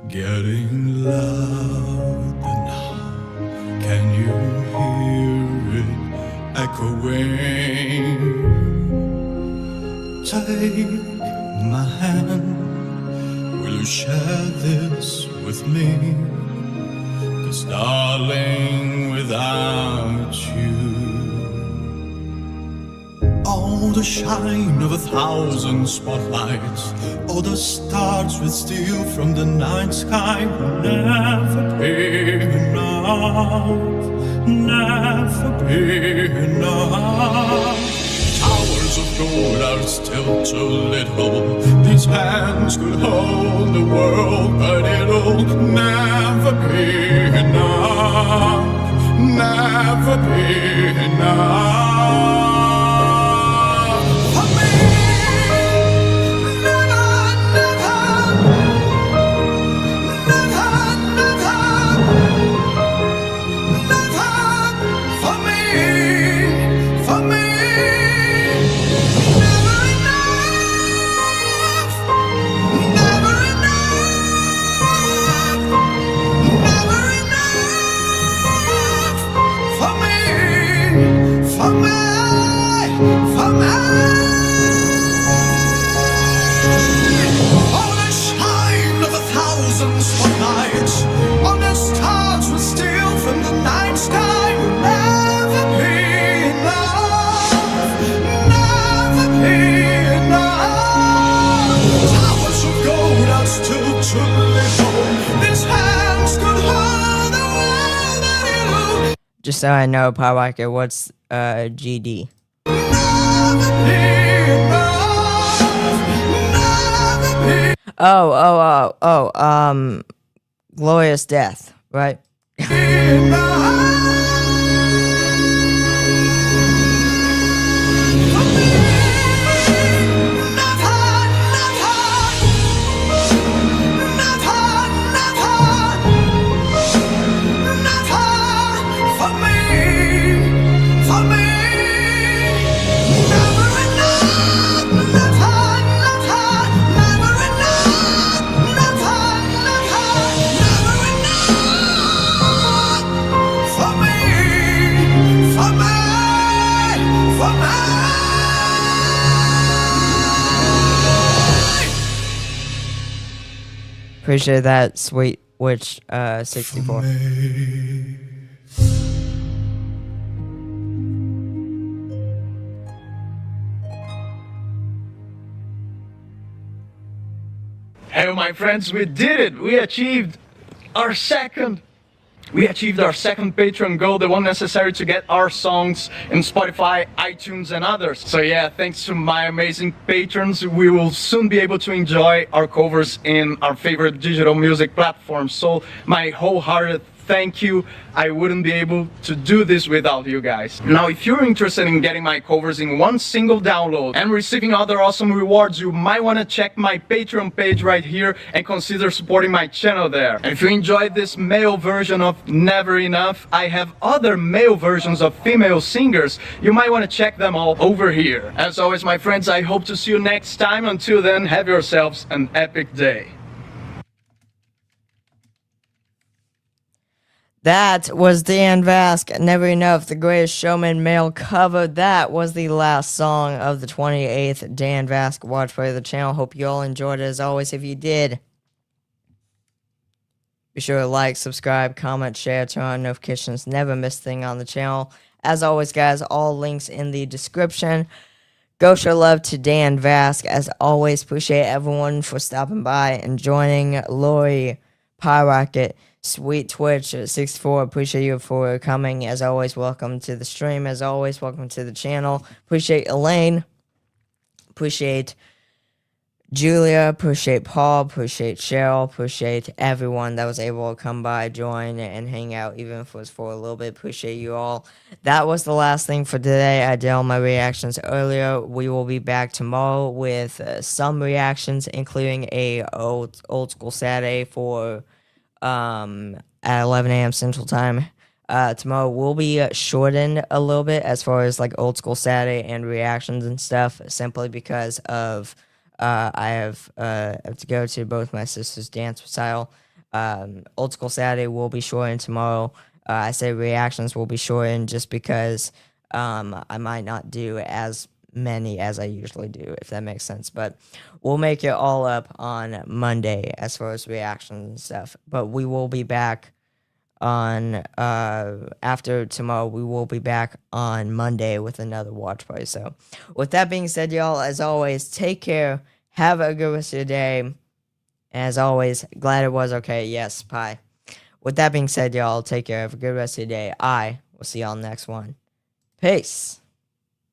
getting louder now. Can you hear it echoing? Take my hand, will you share this with me? 'Cause darling, without you, all the shine of 1,000 spotlights, all the stars we steal from the night sky will never be enough, never be enough. Towers of gold are still too little. These hands could hold the world, but it'll never be enough, never be enough. For me, never, never, never, never, never. For me, for me. Just so I know, Powerwhacker, what's GD? Glorious Death, right? Appreciate that, Sweet Witch 64. Hey, my friends, we did it! We achieved our second Patreon goal, the one necessary to get our songs in Spotify, iTunes, and others. So yeah, thanks to my amazing patrons, we will soon be able to enjoy our covers in our favorite digital music platforms. So my wholehearted thank you. I wouldn't be able to do this without you guys. Now, if you're interested in getting my covers in one single download and receiving other awesome rewards, you might want to check my Patreon page right here and consider supporting my channel there. And if you enjoyed this male version of Never Enough, I have other male versions of female singers. You might want to check them all over here. As always, my friends, I hope to see you next time. Until then, have yourselves an epic day. That was Dan Vasc, Never Enough, The Greatest Showman male cover. That was the last song of the 28th Dan Vasc Watch Party of the channel. Hope you all enjoyed it as always. If you did, be sure to like, subscribe, comment, share, turn on notifications. Never miss a thing on the channel. As always, guys, all links in the description. Go show love to Dan Vasc. As always, appreciate everyone for stopping by and joining. Lori, Pyrocket, Sweet Twitch 64, appreciate you for coming. As always, welcome to the stream. As always, welcome to the channel. Appreciate Elaine. Appreciate Julia. Appreciate Paul. Appreciate Cheryl. Appreciate everyone that was able to come by, join, and hang out, even if it was for a little bit. Appreciate you all. That was the last thing for today. I did all my reactions earlier. We will be back tomorrow with some reactions, including a old school Saturday for at 11 a.m. Central Time. Tomorrow will be shortened a little bit as far as like old school Saturday and reactions and stuff, simply because of I have to go to both my sister's dance recital. Old school Saturday will be shortened tomorrow. I say reactions will be shortened just because I might not do as many as I usually do, if that makes sense. But we'll make it all up on Monday as far as reactions and stuff. But we will be back on after tomorrow. We will be back on Monday with another watch party. So with that being said, y'all, as always, take care, have a good rest of your day. As always, glad it was okay. Yes, pie. With that being said, y'all, take care, have a good rest of your day. I will see y'all next one. Peace.